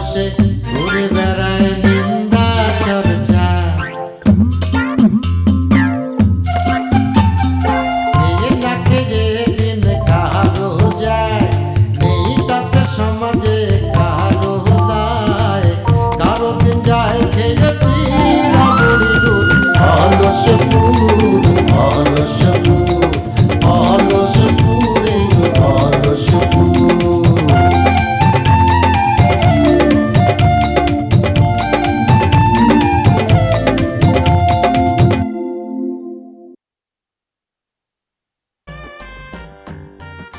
বসে ঘুরে বেড়ায় নিন্দা চর্চা। খেয়ে না খেয়ে দিন কারো যায়, নেই তাতে সমাজে কারো দায়। কারো দিন যায় খেয়েছি রাবড়ি দুধ, অলস পুর অলস পুর অলস পুরে অলস পুর।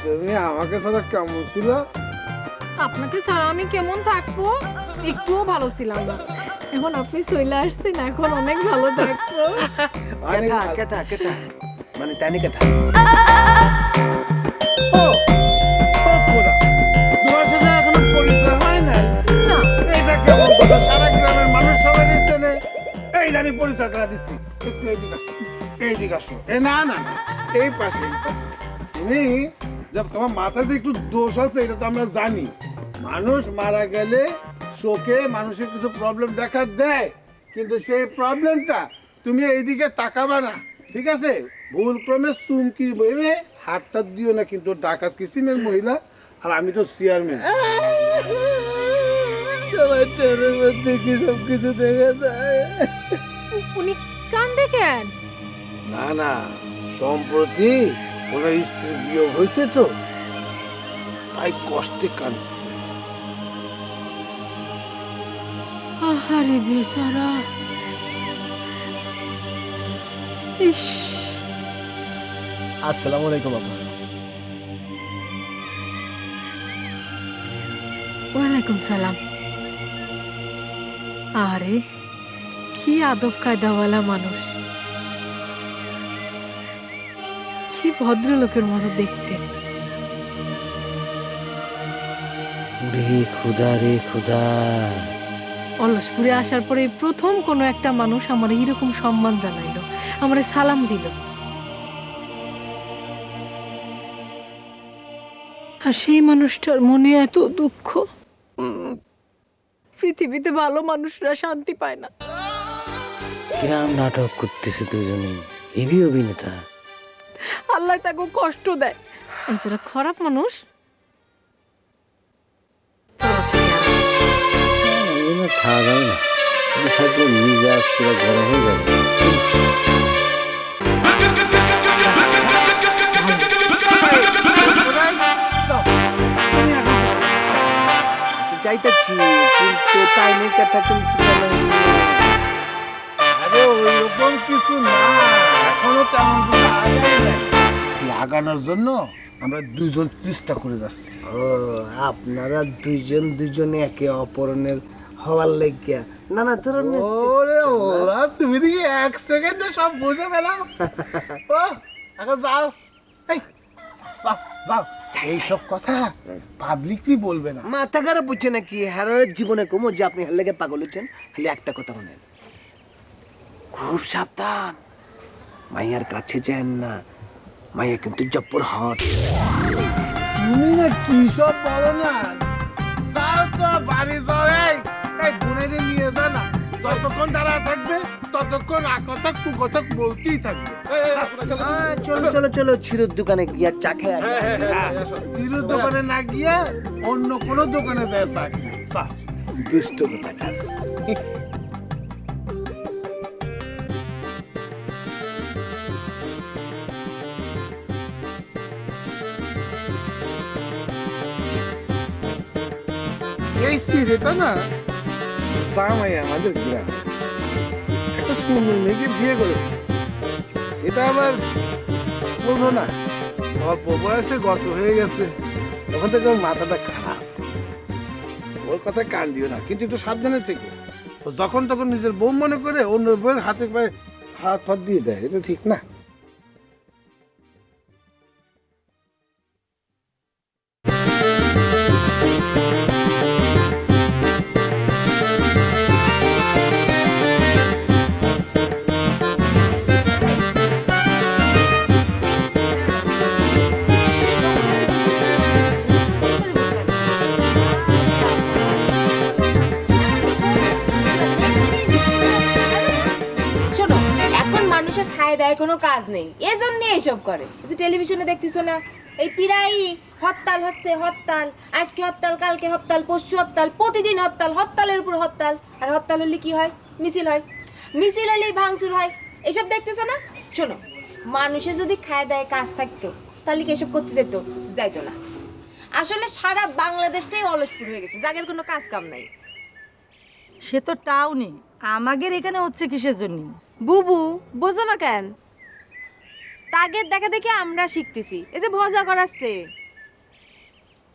তুমি আমাকে ছাড়া কেমন ছিল? আপনাকে ছাড়া আমি কেমন থাকবো? একটুও ভালো ছিলাম না। এখন আপনি চলে আসছেন, এখন অনেক ভালো থাকবো। কেটা কেটা কেটা মানে তানি কেটা? ও ও খোদা, তোমার সাথে এখনো পরিচয় হয় নাই? না, এইটা কেমন কথা? সারা গ্রামের মানুষ সবাই চেনে, এই যে আমি পরিচয় করা দিচ্ছি। একটু এইদিকে আসো, এইদিকে আসো। না না না, এই পাশে এই পাশে। তুমি তোমার মাথায় যে একটু দোষ আছে এটা তো আমরা জানি। মানুষ মারা গেলে শোকে মানুষের কিছু প্রবলেম দেখা দেয়, কিন্তু সেই প্রবলেমটা তুমি এইদিকে তাকাবা না, ঠিক আছে? ভুল ক্রমে চুমকি বইবে হাতটা দিও না, কিন্তু ডাকাত কিসিমের মহিলা আর আমি তো চেয়ারম্যান। দেখি সবকিছু দেখে দেয়। উনি কান্দে কেন? না না, সম্প্রতি ওনার স্ত্রীর বিয়োগ হয়েছে তো, তাই কষ্টে কাঁদছে। আহারে বেচারা। ইস, আসসালামু আলাইকুম আপা। ওয়ালাইকুম সালাম। আরে কি আদব কায়দাওয়ালা মানুষ, কি ভদ্রলোকের মতো দেখতে। রে খুদা রে খুদা। অলসপুরে আসার পরে প্রথম কোনো একটা মানুষ আমার এইরকম সম্মান জানাইলো, আমার সালাম দিল। আর সেই মানুষটার মনে এত দুঃখ। পৃথিবীতে ভালো মানুষরা শান্তি পায় না। কিরাম নাটক করতেছে দুজনে, হেভি অভিনেতা। আল্লাহ তাকে কষ্ট দেয়, আর যারা খারাপ মানুষ থাকা যাবে না, থাকলে মিজাজ পুরো গরম হয়ে যাবে। যাইতেছি কিন্তু টাইমের কথা কিন্তু আরে ওইরকম কিছু না, এখনো তেমন কিছু আগাই নাই। এই আগানোর জন্য আমরা দুজন চেষ্টা করে যাচ্ছি। ও, আপনারা দুইজন দুজনে একে অপরণের হওয়ার লাগিয়া নানা ধরনের ওরে ওরা, তুমি দেখি 1 সেকেন্ডে সব বুঝে পেলাম। ও এখন যাও, এই যাও যাও, এইসব কথা পাবলিকলি বলবে না। মাথা খারাপ হচ্ছে নাকি? হেরোয়ের জীবনে কমো যে আপনি হের লেগে পাগল হচ্ছেন। খালি একটা কথা বলেন, খুব সাবধান, মাইয়ার কাছে যান না, মাইয়া কিন্তু জব্বর হট। তুমি না কি সব বলো না, যাও তো বাড়ি যাও। এই বোনেরে নিয়ে যা না, যতক্ষণ তারা থাকবে ততক্ষণ আকথক কুকথক বলতেই থাকবে। চলো চলো চলো, চিরুর দোকানে গিয়া চা খেয়ে চিরুর দোকানে না গিয়ে অন্য কোনো দোকানে যায় চা খেয়ে। দুষ্ট কোথাকার। এই সিরেটা না জামাই আমাদের গ্রাম একটা সুন্দর মেয়েকে বিয়ে করেছে, সেটা আবার বলবো না, অল্প বয়সে গত হয়ে গেছে, তখন থেকে ওর মাথাটা খারাপ। ওর কথা কান দিও না, কিন্তু একটু সাবধানে থেকে। যখন তখন নিজের বউ মনে করে অন্য বউয়ের হাতে পায়ে হাত ফাত দিয়ে দেয়, এটা ঠিক না। খায় দায় কোনো কাজ নেই, এজন্য এইসব করে। যে টেলিভিশনে দেখতেছো না, এই পিরাই হরতাল হচ্ছে, হরতাল, আজকে হরতাল, কালকে হরতাল, পরশু হরতাল, প্রতিদিন হরতাল, হরতালের উপর হরতাল। আর হরতাল হলে কি হয়? মিছিল হয়, মিছিল হলেই ভাঙচুর হয়। এইসব দেখতেছো না? শোনো, মানুষের যদি খায় দায় কাজ থাকতো তাহলে কি এসব করতে যাইতো না। আসলে সারা বাংলাদেশটাই অলসপুর হয়ে গেছে, যাদের কোনো কাজ কাম নাই। সে তো টাউনে, আমাদের এখানে হচ্ছে কিসের জন্য? বুবু বোঝো না কেন? তাগের দেখা দেখে আমরা শিখতেছি। এই যে ভজা করাচ্ছে,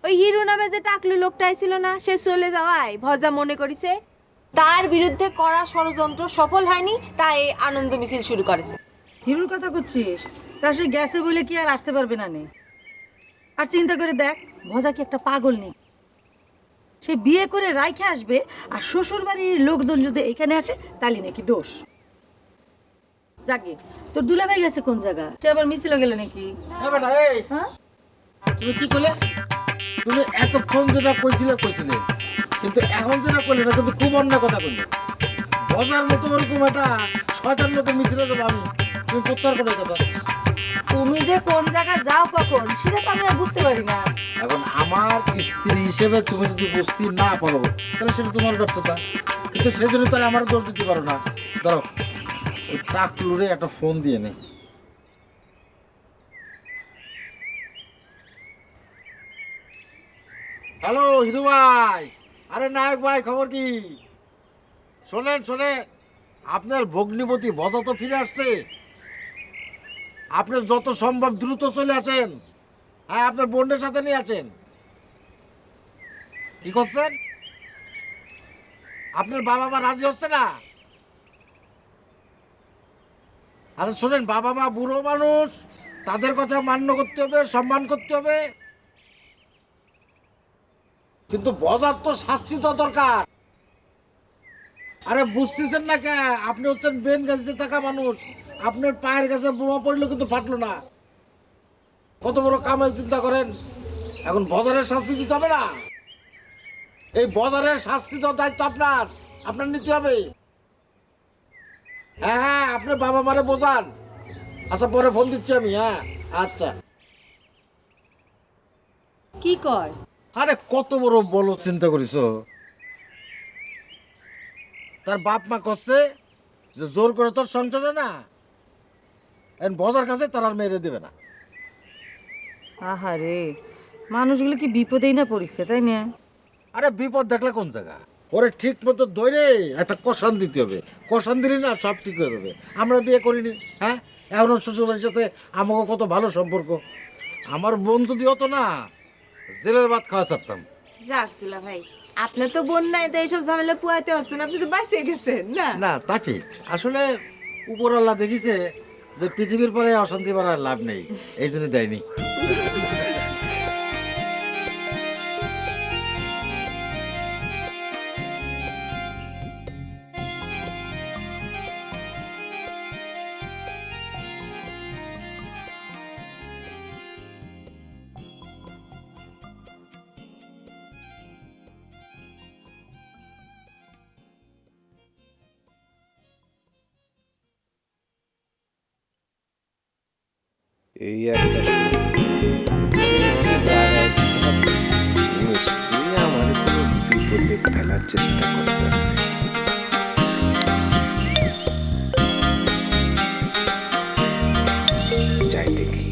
ওই হিরো নামে যে টাকলু লোকটা ছিল না, সে চলে যাওয়ায় ভজা মনে করিছে তার বিরুদ্ধে করা ষড়যন্ত্র সফল হয়নি, তাই আনন্দ মিছিল শুরু করেছে। হিরুর কথা করছিস? তা সে গেছে বলে কি আর আসতে পারবে না নে? আর চিন্তা করে দেখ, ভজা কি একটা পাগল নেই? সে বিয়ে করে রাইখে আসবে, আর শ্বশুর বাড়ির লোকজন যদি এখানে আসে তাহলে নাকি দোষ। যাকে তোর দুলাভাই গেছে কোন জায়গা? সে আবার মিছিল গেল নাকি? হ্যাঁ, তুমি কি করলে? তুমি এতক্ষণ যেটা কইছিলে, কিন্তু এখন যেটা করলে না, কিন্তু খুব অন্য কথা করলে। বজার মতো ওরকম একটা শয়তান মতো মিছিলে দেবো আমি, তুমি প্রত্যাহার করে কথা। তুমি যে কোন জায়গা যাও কখন সেটা তো আমি আর বুঝতে পারি না। এখন আমার স্ত্রী হিসেবে তুমি যদি বুঝতে না পারো, তাহলে সেটা তোমার ব্যর্থতা। কিন্তু সেজন্য তাহলে আমার দোষ দিতে পারো না। ধরো, ওই টাকলুরে একটা ফোন দিয়ে নে। হ্যালো হিরু ভাই, আরে নায়ক ভাই, খবর কি? শোনেন, আপনার ভগ্নিপতি ভদ তো ফিরে আসছে। আপনি যত সম্ভব দ্রুত চলে আসেন। হ্যাঁ, আপনার বোনের সাথে নিয়ে আছেন। কি করছেন? আপনার বাবা মা রাজি হচ্ছে না? আচ্ছা শোনেন, বাবা মা বুড়ো মানুষ, তাদের কথা মান্য করতে হবে, সম্মান করতে হবে, কিন্তু বজার তো শাস্তি তো দরকার। আরে বুঝতেছেন না কে? আপনি হচ্ছেন বেন গাছতে থাকা মানুষ, আপনার পায়ের কাছে বোমা পড়লো কিন্তু ফাটলো না। কত বড় কামাল চিন্তা করেন। এখন বজারের শাস্তি দিতে হবে না? এই বজারের শাস্তি তো দায়িত্ব আপনার নিতে হবে। হ্যাঁ, আপনার বাবা মারে বোঝান। আচ্ছা, পরে ফোন দিচ্ছি আমি। হ্যাঁ, আচ্ছা। কি কয়? আরে কত বড় বলো চিন্তা করিস? তার বাপ মা করছে যে জোর করে তোর সংসারে না, বজার কাছে তার আর মেরে দেবে না। আহারে, মানুষগুলো কি বিপদেই না পড়েছে, তাই না? আরে বিপদ দেখলে কোন জায়গা? ওরে ঠিক মতো ধরে একটা কষান দিতে হবে। কষান দিলে না সব ঠিক হয়ে যাবে। আমরা বিয়ে করিনি, হ্যাঁ? এখন শ্বশুরবাড়ির সাথে আমাকে কত ভালো সম্পর্ক। আমার বোন যদি হতো না, জেলের ভাত খাওয়া ছাড়তাম। যাক দুলা ভাই, আপনার তো বোন নাই, তো এইসব ঝামেলা পুয়াতে হচ্ছে না, আপনি তো বাঁচিয়ে গেছেন না। না, তা ঠিক। আসলে উপরওয়ালা দেখিছে যে পৃথিবীর পরে অশান্তি বাড়ার লাভ নেই, এই জন্য দেয়নি। এই একটা নিশ্চয়ই আমার কোনো বিপদে ফেলার চেষ্টা করতেছে। যাই দেখি।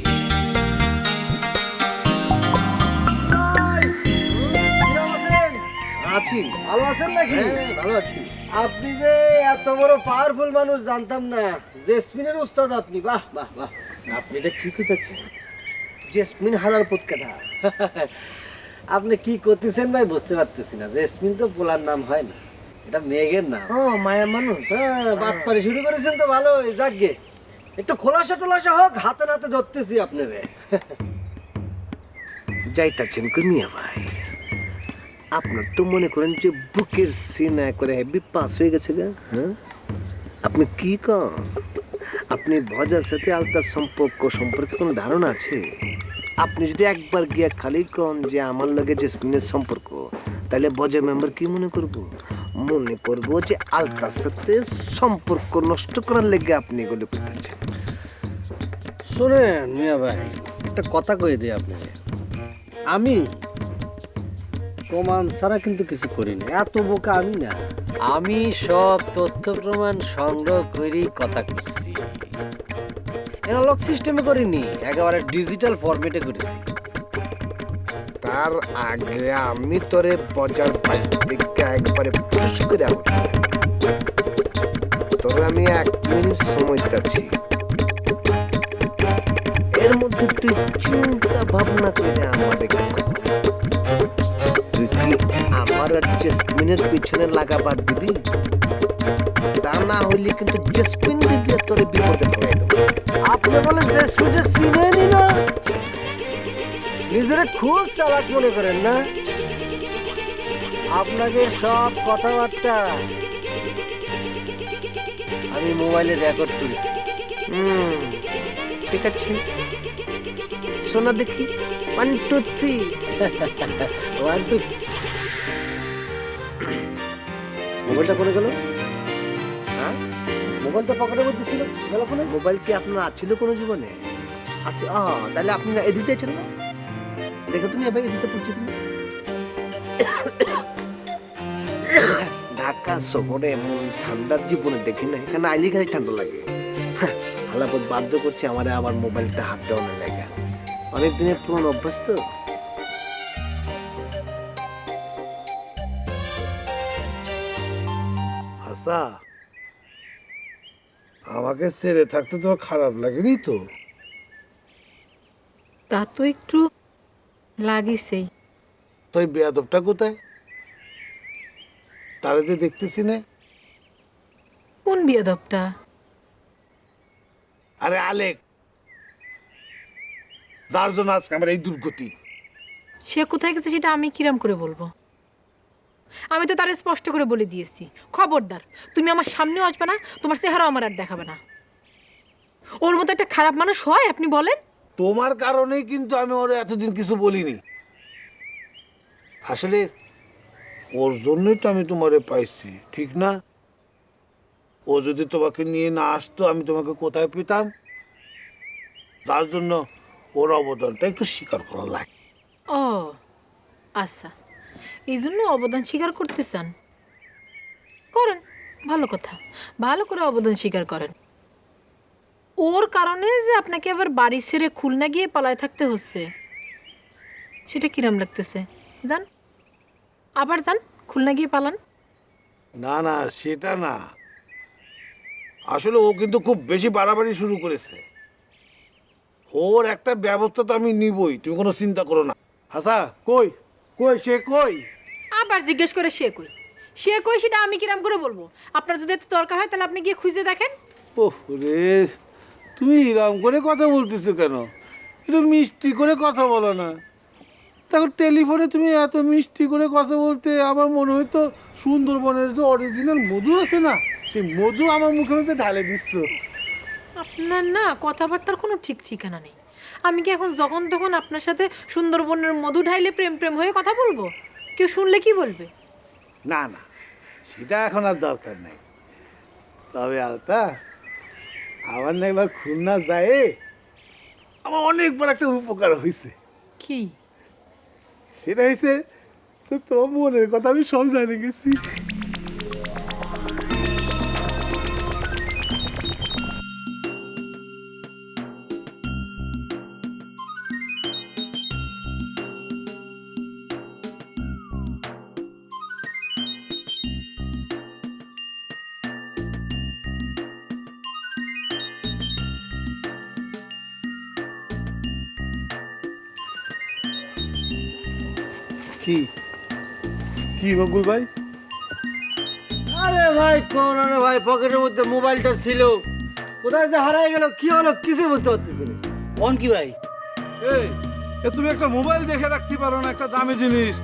আছি, ভালো আছেন নাকি? ভালো আছি। আপনি যে এত বড় পাওয়ারফুল মানুষ জানতাম না। জেসমিনের উস্তাদ আপনি? বাহ বাহ বাহ। আপনি এটা কি করতেছেন? জেসমিন হালাল পটকাটা। আপনি কি করতেছেন ভাই বুঝতে পারতেছি না। জেসমিন তো পোলার নাম হয় না, এটা মেঘের নাম। ও মায়া মানুষ। হ্যাঁ, বাটপারি শুরু করেছেন তো ভালোই। যাকগে, একটু খোলাসা টোলাসা হোক, হাতে নাতে ধরতেছি আপনারে। যাইতাছেন কমিয়া ভাই, আপনার তো মনে করেন যে বুকের সিনা করে হেভি পাস হয়ে গেছে গা। হ্যাঁ, আপনি কি কন? আপনি ভজার সাথে আলতার সম্পর্কে কোনো ধারণা আছে? আপনি যদি একবার গিয়া খালি কন যে আমার লগে জেসমিনের সম্পর্ক, তাহলে ভজা মেম্বার কি মনে করব? মনে করবো যে আলতার সাথে সম্পর্ক নষ্ট করার লেগে আপনি এগুলো করতেছেন। শোনেন মিয়া ভাই, একটা কথা কয়ে দিই আপনাকে। আমি প্রমাণ ছাড়া কিন্তু কিছু করিনি, এত বোকা আমি না। আমি সব তথ্য প্রমাণ সংগ্রহ করেই কথা করছি। এনালগ সিস্টেমে করিনি, একেবারে ডিজিটাল ফরম্যাটে করেছি। তার আগে আমি তোরে বাজার বাইর থেকে একবারে পুশ করে আউট। তোরে আমি 1 মিনিট সময় দিচ্ছি, এর মধ্যে তুই চিন্তা ভাবনা করে আমাদের তুই কি আমার জেসমিনের পিছনে লাগাবার দিবি? তা না হইলে কিন্তু জেসমিন দিয়ে তোর বিপদে পড়ে দেবো। আপনি বলে জেসমিনটা চিনে নি না? নিজেরা খুব চালাক মনে করেন না? আপনাকে সব কথাবার্তা আমি মোবাইলে রেকর্ড করেছি। ঠিক আছে, শোনা দেখি। 1 2 3 1 2। মোবাইলটা পড়ে গেল? হ্যাঁ, মোবাইলটা পকেটের মধ্যে ছিল, গেল কোনে? মোবাইল কি আপনার আছিল কোনো জীবনে? আচ্ছা, তাহলে আপনি এদিকে আছেন না? দেখো তুমি এবার এদিকে পড়ছি তুমি। ঢাকা শহরে এমন ঠান্ডার জীবনে দেখি না, এখানে আইলে খালি ঠান্ডা লাগে। হালাপত বাধ্য করছে আমার আবার মোবাইলটা হাত দেওয়ানোর লাগে। অনেক দিনের পুরনো অভ্যাস তো। আচ্ছা, আমাকে ছেড়ে থাকতে তোমার খারাপ লাগেনি তো? তা তো একটু লাগিছেই। তো এই বেয়াদবটা কোথায়? তারে তো দেখতেছি না। কোন বিয়াদবটা? আরে আলেক, যার জন্য আজকে আমার এই দুর্গতি। সে কোথায় গেছে সেটা আমি কিরাম করে বলবো? আমি তো তারে স্পষ্ট করে বলে দিয়েছি, খবরদার তুমি আমার সামনেও আসবে না, তোমার চেহারাও আমার আর দেখাবে না। ওর মতো একটা খারাপ মানুষ হয় আপনি বলেন? তোমার কারণেই কিন্তু আমি ওর এতদিন কিছু বলিনি। আসলে ওর জন্যই তো আমি তোমারে পাইছি, ঠিক না? ও যদি তোমাকে নিয়ে না আসতো আমি তোমাকে কোথায় পেতাম? তার জন্য ওর অবদানটা একটু স্বীকার করা লাগে। ও আচ্ছা, এই জন্য অবদান স্বীকার করতে চান? করেন, ভালো কথা, ভালো করে অবদান স্বীকার করেন। ওর কারণে যে আপনাকে আবার বাড়ি ছেড়ে খুলনা গিয়ে পালায় থাকতে হচ্ছে, সেটা কিরাম লাগতেছে? যান, আবার যান, খুলনা গিয়ে পালান। না না, সেটা না। আসলে ও কিন্তু খুব বেশি বাড়াবাড়ি শুরু করেছে। ওর একটা ব্যবস্থা তো আমি নিবই, তুমি কোনো চিন্তা করো না। আচ্ছা, কই কই সে কই? আবার জিজ্ঞেস করে সে কই, সে কই সেটা আমি কিরাম করে বলবো? আপনার যদি এত দরকার হয় তাহলে আপনি গিয়ে খুঁজে দেখেন। ওহ রে, তুমি এরকম করে কথা বলতেছো কেন? একটু মিষ্টি করে কথা বলো না। দেখো, টেলিফোনে তুমি এত মিষ্টি করে কথা বলতে আমার মনে হয়তো সুন্দরবনের যে অরিজিনাল মধু আছে না, সেই মধু আমার মুখের মধ্যে ঢালে দিচ্ছ। আপনার না কথাবার্তার কোনো ঠিক ঠিকানা নেই। আমি কি এখন যখন তখন আপনার সাথে সুন্দরবনের মধু ঢাইলে প্রেম প্রেম হয়ে কথা বলবো? কেউ শুনলে কি বলবে? না না, সেটা এখন আর দরকার নেই। তবে আলতা, আমার না এবার খুলনা যায় আমার অনেক বড় একটা উপকার হয়েছে। কি? সেটা হয়েছে তো তোমার মনের কথা আমি সব জানে গেছি। কি কি বকুল ভাই? আরে ভাই, কোন রে ভাই, পকেটের মধ্যে মোবাইলটা ছিল, কোথায় যে হারাই গেল, কি হলো কিছু বুঝতে পারতেছি না। কোন কি ভাই? এই তুমি একটা মোবাইল দেখে রাখতে পারো না, একটা দামি জিনিস।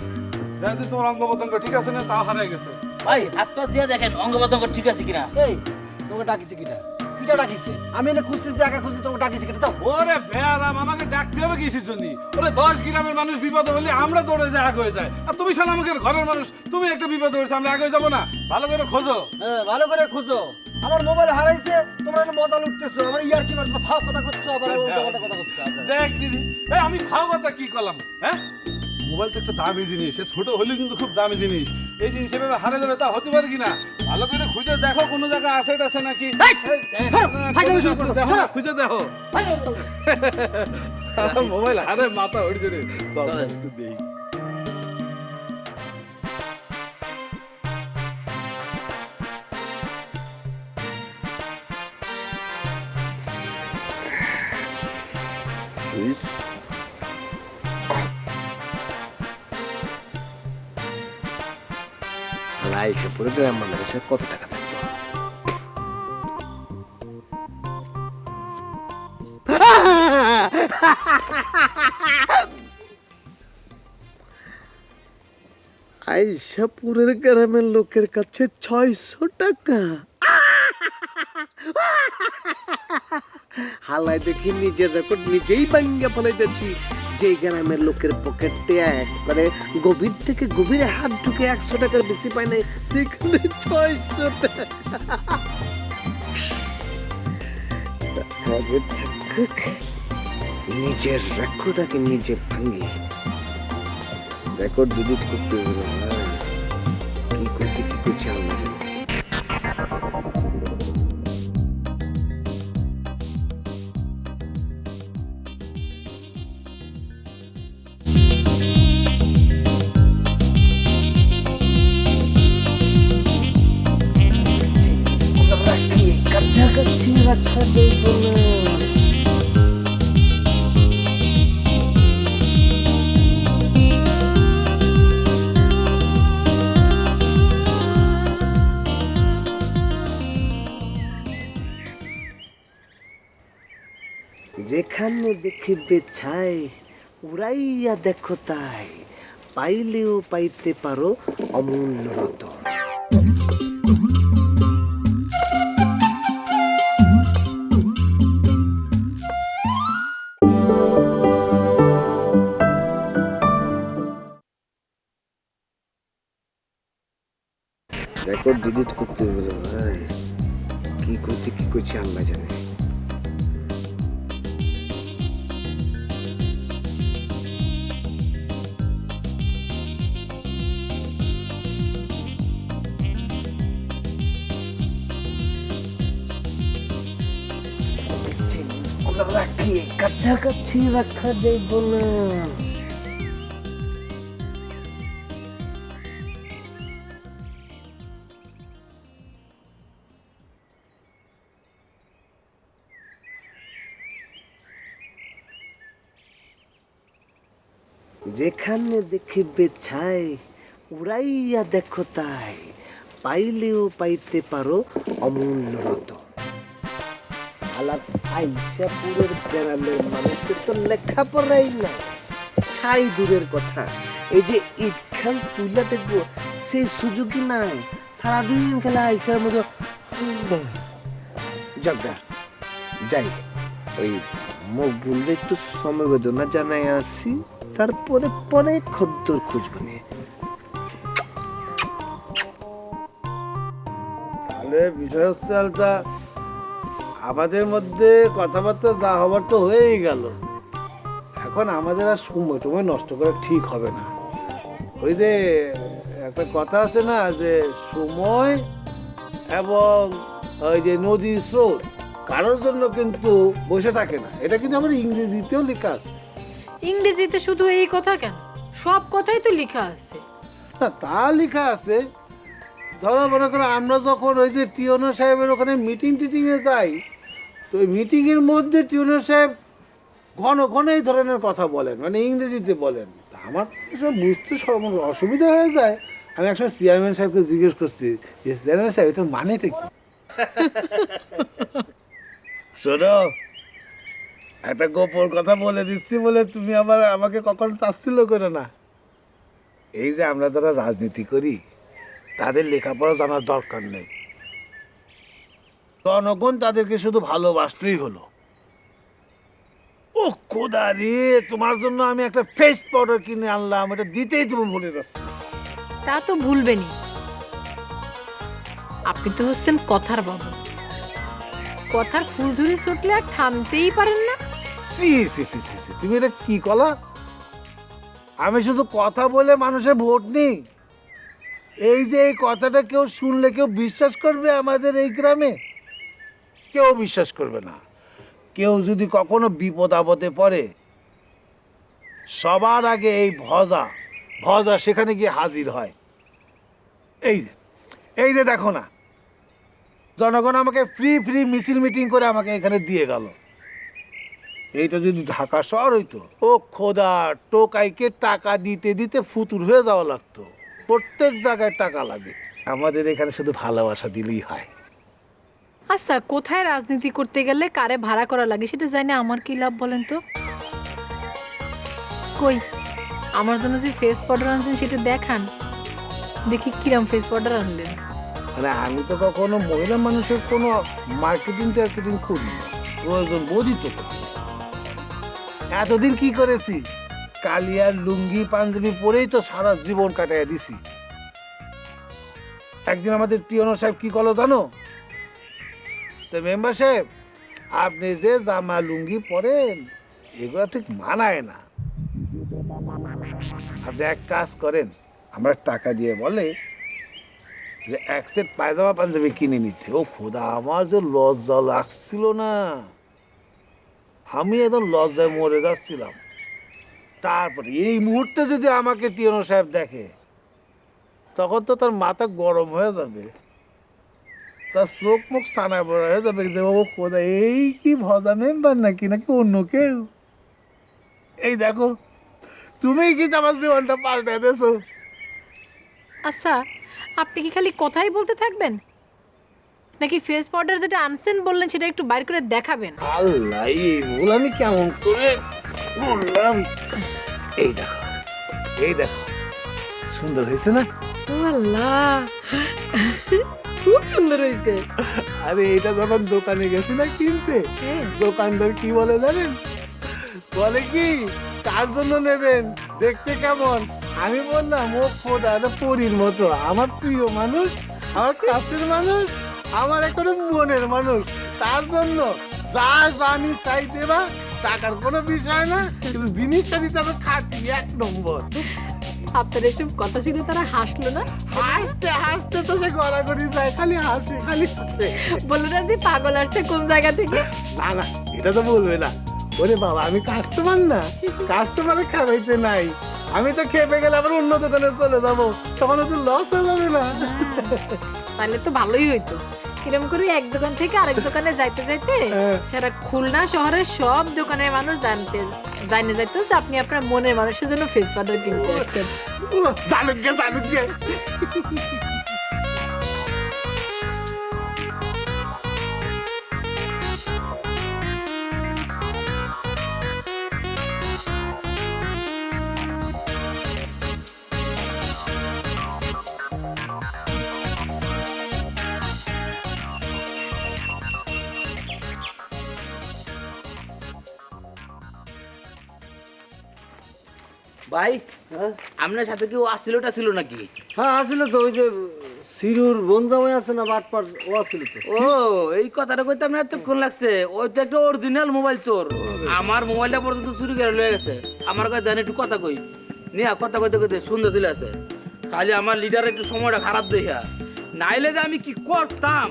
দেখো তোমার অঙ্গ প্রত্যঙ্গ ঠিক আছে না, তাও হারাই গেছে। ভাই হাত পা দিয়ে দেখেন অঙ্গ প্রত্যঙ্গ ঠিক আছে কিনা। এই তোকে ডাকিছে কিটা? কিটা ডাকিছে? আমি এনে খুঁজতেছি, একা খুঁজছি, তোকে ডাকিছে কিটা? দাও। ওরে বেয়ারাম, আমাকে ডাকতে হবে কিসের জন্য? ওরে 10 গ্রামের মানুষ বিপদ হলে আমরা দৌড়ে যাই, আগে হয়ে যায়। আর তুমি শালা আমাকে ঘরের মানুষ, তুমি একটা বিপদ হয়েছে, আমরা আগে যাবো না? ভালো করে খোঁজো। হ্যাঁ, ভালো করে খুঁজো। আমার মোবাইল হারাইছে, তোমরা একটা মজা লুটতেছো, আমার ইয়ার কি মারছো, ফাও কথা করছো, আবার উল্টা কথা করছো। দেখ দিদি, এই আমি খাওয়া কথা কি করলাম, হ্যাঁ? মোবাইল তো একটা দামি জিনিস, এ ছোট হলেও কিন্তু খুব দামি জিনিস। এই জিনিস এভাবে হারে যাবে তা হতে পারে কিনা? ভালো করে খুঁজে দেখো কোনো জায়গায় আছে টাছে নাকি। দেখো না, খুঁজে দেখো। মোবাইল হারে মাথা উঠছে রে। চল একটু দেখি। আইসে পুরো গ্রাম মানুষের কত টাকা থাকবে? আইসাপুরের গ্রামের লোকের কাছে 600 টাকা। হালাই দেখি নিজের রেকর্ড নিজেই ভাঙ্গা ফেলাইতেছি। যে গ্রামের লোকের পকেটে একবারে গভীর থেকে গভীরে হাত ঢুকে 100 টাকার বেশি পায় নাই, সেখানে 600 টাকা। নিজের রেকর্ড আগে নিজে ভাঙ্গি, রেকর্ড ডিলিট করতে হবে। কি করতে কি করছে আল্লাহ জানে। কাছাকাছি রাখা যাইব না। যেখানে দেখিবে ছাই, উড়াইয়া দেখো তাই, পাইলেও পাইতে পারো অমূল্য রতন। রেকর্ড ডিলিট করতে হবে ভাই, কি করতে কি করছে আল্লাহ জানে। রাখিয়ে কাছাকাছি রাখা যাইব না। যেখানে দেখিবে ছাই, উড়াইয়া দেখো তাই, পাইলেও পাইতে পারো অমূল্য রতন। আলাপ আইসাপুরের গ্রামের মানুষের তো লেখাপড়াই না, ছাই দূরের কথা, এই যে ইটখান তুইলা দেখবো সেই সুযোগই নাই। সারাদিন খেলা আইসার মতো জগা যাই, ওই মুখ ভুললে একটু সমবেদনা জানাই আসি, তারপরে পরে খদ্দর খুঁজবো নিয়ে। তাহলে বিষয় হচ্ছে আলতা, আমাদের মধ্যে কথাবার্তা যা হবার তো হয়েই গেল। এখন আমাদের আর সময় টময় নষ্ট করা ঠিক হবে না। ওই যে একটা কথা আছে না, যে সময় এবং ওই যে নদীর স্রোত কারোর জন্য কিন্তু বসে থাকে না। এটা কিন্তু আমার ইংরেজিতেও লেখা আছে। ইংরেজিতে শুধু এই কথা কেন, সব কথাই তো লেখা আছে। না, তা লেখা আছে। ধরো মনে করো আমরা যখন ওই যে টিওনো সাহেবের ওখানে টিটিংয়ে যাই, তো ওই মিটিংয়ের মধ্যে টিওনো সাহেব ঘন ঘন এই ধরনের কথা বলেন, মানে ইংরেজিতে বলেন। তা আমার সব বুঝতে সব অসুবিধা হয়ে যায়। আমি একসময় চেয়ারম্যান সাহেবকে জিজ্ঞেস করছি যে চেয়ারম্যান সাহেব এটার মানেটা কি? শোনো, একটা গোপন কথা বলে দিচ্ছি বলে তুমি আবার আমাকে কখনো চাচ্ছিল করে না। এই যে আমরা যারা রাজনীতি করি, তাদের লেখাপড়া জানার দরকার নেই। জনগণ তাদেরকে শুধু ভালোবাসলেই হলো। ও খোদা রে, তোমার জন্য আমি একটা ফেস পাউডার কিনে আনলাম, এটা দিতেই তুমি ভুলে যাচ্ছ। তা তো ভুলবেনি, আপনি তো হচ্ছেন কথার বাবু। কথার ফুলঝুরি ছুটলে আর থামতেই পারেন না। সি সি সি সি সি, তুমি এটা কি কলা? আমি শুধু কথা বলে মানুষের ভোট নিই? এই যে এই কথাটা কেউ শুনলে কেউ বিশ্বাস করবে আমাদের এই গ্রামে? কেউ বিশ্বাস করবে না। কেউ যদি কখনো বিপদ আপদে পড়ে, সবার আগে এই ভজা ভজা সেখানে গিয়ে হাজির হয়। এই যে দেখো না, জনগণ আমাকে ফ্রি ফ্রি মিছিল মিটিং করে আমাকে এখানে দিয়ে গেল। এইটা যদি ঢাকা শহর হইতো, ও খোদা, টোকাইকে টাকা দিতে দিতে ফুতুর হয়ে যাওয়া লাগতো। প্রত্যেক জায়গায় টাকা লাগে, আমাদের এখানে শুধু ভালোবাসা দিলেই হয়। আচ্ছা, কোথায় রাজনীতি করতে গেলে কারে ভাড়া করা লাগে সেটা জানি আমার কি লাভ বলেন তো? কই আমার জন্য যে ফেস পাউডার আনছেন সেটা দেখান, দেখি কিরম ফেস পাউডার আনলেন। মানে আমি তো কখনো মহিলা মানুষের কোনো মার্কেটিং টার্কেটিং করি না, প্রয়োজন বোধই তো করি। এতদিন কি করেছি, কালিয়ার লুঙ্গি পাঞ্জাবি পরেই তো সারা জীবন কাটাইয়া দিছি। একদিন আমাদের টিওনো সাহেব কি করলো জানো? তো মেম্বার সাহেব, আপনি যে জামা লুঙ্গি পরেন এগুলো ঠিক মানায় না। আপনি এক কাজ করেন, আমরা টাকা দিয়ে বলে যে এক সেট পায়জামা পাঞ্জাবি কিনে নিতে। ও খোদা, আমার যে লজ্জা লাগছিল না, আমি একদম লজ্জায় মরে যাচ্ছিলাম। তারপরে এই মুহূর্তে যদি আমাকে টিওনো সাহেব দেখে, তখন তো তার মাথা গরম হয়ে যাবে, তার চোখ মুখ সানা বড় হয়ে যাবে যে ও খোদা, এই কি ভজা মেম্বার নাকি নাকি অন্য কেউ। এই দেখো, তুমিই কিন্তু আমার জীবনটা পাল্টে দিয়েছো। আচ্ছা, আপনি কি খালি কথাই বলতে থাকবেন, নাকি ফেস পাউডার যেটা আনছেন বললেন সেটা একটু বাইর করে দেখাবেন? আল্লাহ, এইগুলো আমি কেমন করে বললাম। এই দেখো, এই দেখো, সুন্দর হয়েছে না? আল্লাহ, খুব সুন্দর হয়েছে। আরে এইটা যখন দোকানে গেছি না কিনতে, দোকানদার কি বলে জানেন? বলে কি, কার জন্য নেবেন, দেখতে কেমন? আমি বললাম, ও খোদা, পরীর মতো, আমার প্রিয় মানুষ, আমার কাছের মানুষ, আমার একটা মনের মানুষ, তার জন্য যা জানি চাই দেবা, টাকার কোনো বিষয় না, কিন্তু জিনিসটা দিতে হবে খাঁটি, 1 নম্বর। আপনার এসব কথা শুনে তারা হাসলো না? হাসতে হাসতে তো সে গড়াগড়ি যায়, খালি হাসে খালি হাসে। বললো না যে পাগল আসছে কোন জায়গা থেকে? না না, এটা তো বলবে না। ওরে বাবা, আমি কাস্টমার না, কাস্টমারে খাওয়াইতে নাই। আমি তো খেপে গেলে আবার অন্য দোকানে চলে যাবো, তখন তো লস হয়ে যাবে না? তাহলে তো ভালোই হইতো। কিরম করে এক দোকান থেকে আরেক দোকানে যাইতে যাইতে সারা খুলনা শহরের সব দোকানের মানুষ জানে যাইতো যে আপনি আপনার মনের মানুষের জন্য ফেস পাউডার কিনতে আসছেন। জানুক গে, জানুক গে। ভাই, আপনার সাথে কেউ আসিলটা ছিল নাকি? হ্যাঁ আসলে তো, ওই যে সিরুর বোন জামাই আছে না, বাটপার, ও আসলে তো। ও, এই কথাটা কইতে আপনার এতক্ষণ লাগছে? ওই তো একটা অরিজিনাল মোবাইল চোর, আমার মোবাইলটা পর্যন্ত চুরি করে লয়ে গেছে। আমার কাছে দেন একটু কথা কই নিয়া, কথা কইতে কইতে সুন্দর ছিল আছে। খালি আমার লিডার একটু সময়টা খারাপ দেখা, নাইলে যে আমি কি করতাম।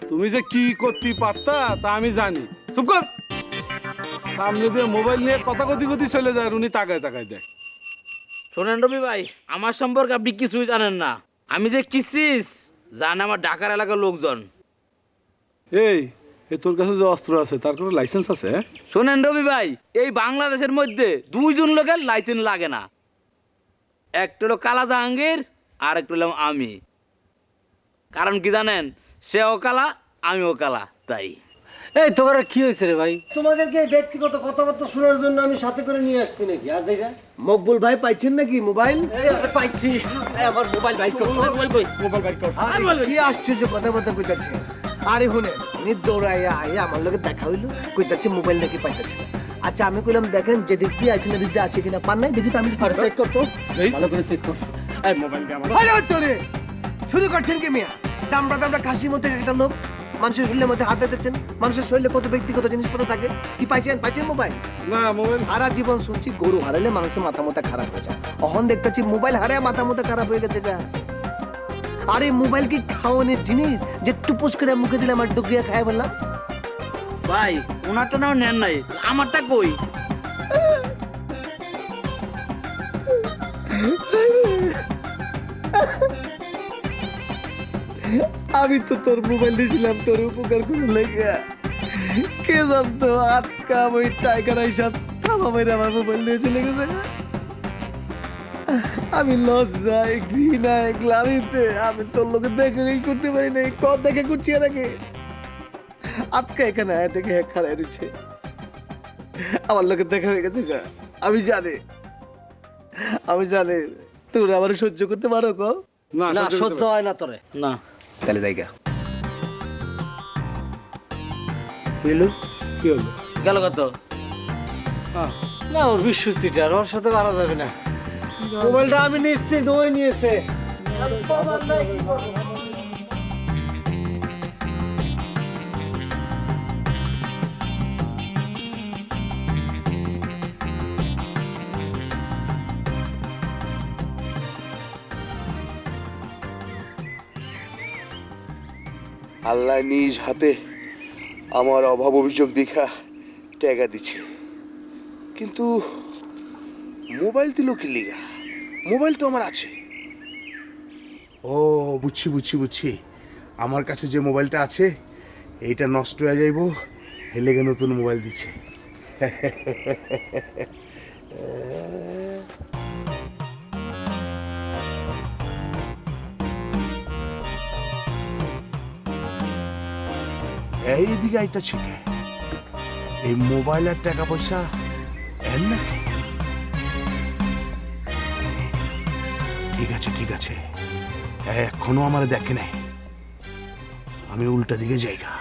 তুমি যে কি করতে পারতা তা আমি জানি। চুপ কর। সামনে দিয়ে মোবাইল নিয়ে কথা কথি কথি চলে যায়, উনি তাকায় তাকায় দেয়। শোনেন রবি ভাই, আমার সম্পর্কে আপনি কিছুই জানেন না। আমি যে কিসিস জানে আমার ঢাকার এলাকার লোকজন। এই তোর কাছে যে অস্ত্র আছে তার কোনো লাইসেন্স আছে? শোনেন রবি ভাই, এই বাংলাদেশের মধ্যে 2 জন লোকের লাইসেন্স লাগে না। একটা হলো কালা জাহাঙ্গীর, আর একটা হলাম আমি। কারণ কি জানেন, সেও কালা আমিও কালা, তাই। এই তোমার কি হয়েছে রে ভাই? তোমাদেরকে ব্যক্তিগত কথাবার্তা শোনার জন্য আমি সাথে করে নিয়ে আসছি নাকি আজ? এটা মকবুল ভাই পাইছেন নাকি মোবাইল? পাইছি, আমার মোবাইল বাইক কর, মোবাইল বাইক কর। কি আশ্চর্য কথাবার্তা কইতাছে। আরে শুনে, উনি দৌড়াইয়া আইয়া আমার লগে দেখা হইলো, কইতাছে মোবাইল নাকি পাইতাছে না। আচ্ছা, আমি কইলাম দেখেন যে দিক দিয়ে আছে না দিক দিয়ে আছে কিনা, পান নাই দেখি তো, আমি চেক করতো, ভালো করে চেক কর। এই মোবাইল দিয়ে আমার ভালো তোরে শুরু করছেন কি মিয়া? দামড়া দামড়া খাসি মতো একটা লোক। মানুষের শরীরের মধ্যে হাত দিতেছেন। মানুষের শরীরে কত ব্যক্তিগত জিনিসপত্র থাকে। কি পাইছেন মোবাইল? না মোবাইল সারা জীবন শুনছি গরু হারাইলে মানুষের মাথা খারাপ হয়ে যায়। অহন দেখতেছি মোবাইল হারায় মাথা খারাপ হয়ে গেছে গা। আরে মোবাইল কি খাওয়ানোর জিনিস যে টুপুস করে মুখে দিলে আমার ডুগরিয়া খায় বললাম? ভাই ওনারটা নাও নেন নাই, আমারটা কই? আমি তো তোর মোবাইল দিয়েছিলাম তোর উপকার করে লেগে। কে জানতো আটকা ওই টাইগার আইসা থামা মেরে আমার মোবাইল নিয়ে চলে গেছে। আমি লজ্জায় ঘৃণায় গ্লানিতে আমি তোর লোকে দেখাই করতে পারি নাই। কত দেখে করছি এর আগে আটকা এখানে আয় দেখে হ্যাঁ খারাপ রয়েছে। আমার লোকে দেখা হয়ে গেছে গা। আমি জানি তোর আমার সহ্য করতে পারো কো? না না সহ্য হয় না তোরে। না তাহলে জায়গা কি হলো? গেল কত? না ওর বিশ্বসিটা ওর সাথে মারা যাবে না। মোবাইলটা আমি নিশ্চিত ওই নিয়েছে। আল্লাহ নিজ হাতে আমার অভাব অভিযোগ দেখা টাকা দিচ্ছে, কিন্তু মোবাইল দিল কি লিগা? মোবাইল তো আমার আছে। ও বুঝছি, আমার কাছে যে মোবাইলটা আছে এইটা নষ্ট হয়ে যাইব, এর লেগে নতুন মোবাইল দিচ্ছে। এইদিকে আইতাছি, এই মোবাইল আর টাকা পয়সা এর না? ঠিক আছে এখনো আমার দেখে নাই, আমি উল্টা দিকে যাইগা।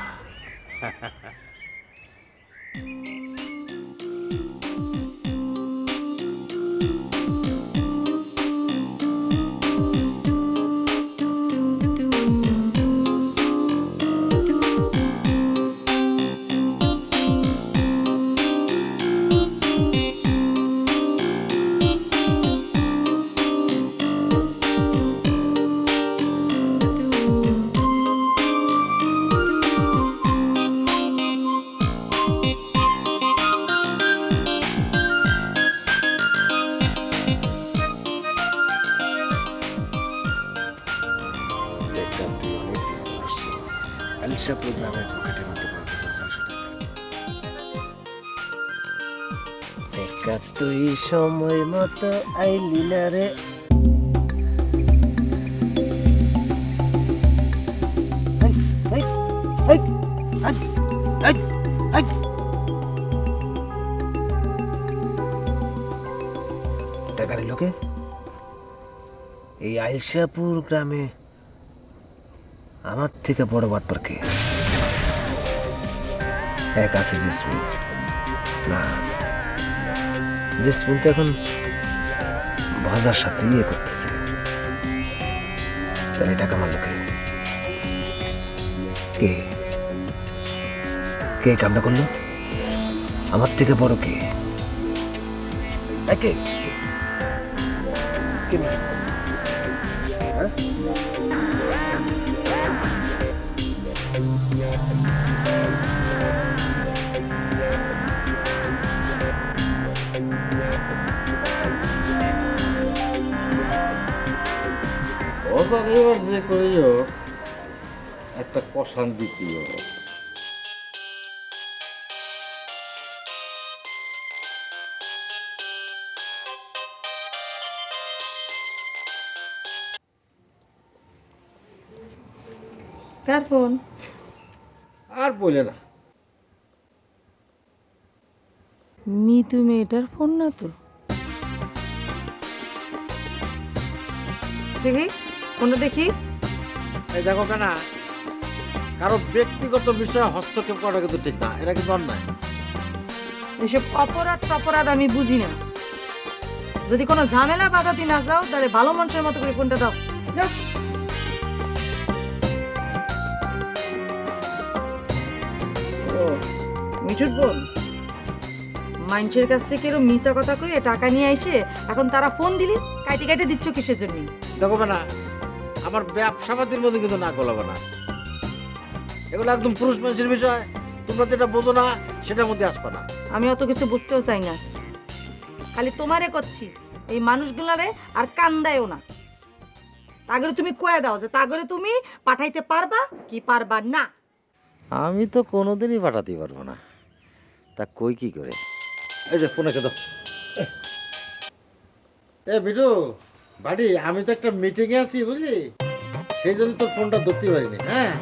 তুই সময় মতো আইলি না রে। টাকার লোকে এই আইলশাপুর গ্রামে আমার থেকে বড় বাটপার কে? এক আছে জেসমিন। না, জেসমিন তো এখন ভাজার সাথে ইয়ে করতেছে। তাহলে টাকা মারল কে? কে কামটা করলো? আমার থেকে বড় কে? কে? এবার যে করেও একটা কষান দ্বিতীয় কার ফোন? আর বলে না। মিতু মেয়েটার ফোন না তো? দেখি ফোনটা দেখি। এই দেখো কেনা, কারো ব্যক্তিগত বিষয়ে হস্তক্ষেপ করা কিন্তু ঠিক না, এটা কিন্তু অন্যায়। এসব অপরাধ আমি বুঝি না। যদি কোনো ঝামেলা বাধাতে না যাও তাহলে ভালো মানুষের মতো করে ফোনটা দাও। মিঠুর বোন মানুষের কাছ থেকে এরকম মিছা কথা কয়ে টাকা নিয়ে আইসে এখন তারা ফোন দিলি কাইটে কাইটে দিচ্ছ কিসের জন্য? দেখো না, আমার ব্যবসাপাতির মধ্যে কিন্তু না গলাবে না, এগুলো একদম পুরুষ মানুষের বিষয়। তোমরা যেটা বোঝো না সেটার মধ্যে আসবে না। আমি অত কিছু বুঝতেও চাই না, খালি তোমারে করছি এই মানুষগুলারে আর কান্দায়ও না। তাগরে তুমি কয়ে দাও যে তাগরে তুমি পাঠাইতে পারবা কি পারবা না। আমি তো কোনোদিনই পাঠাতে পারবো না, তা কই কি করে? এই যে ফোন এসে দাও। এ বিটু বাড়ি, আমি তো একটা মিটিংয়ে আছি বুঝলি, সেই জন্য তোর ফোনটা ধরতে পারিনি। হ্যাঁ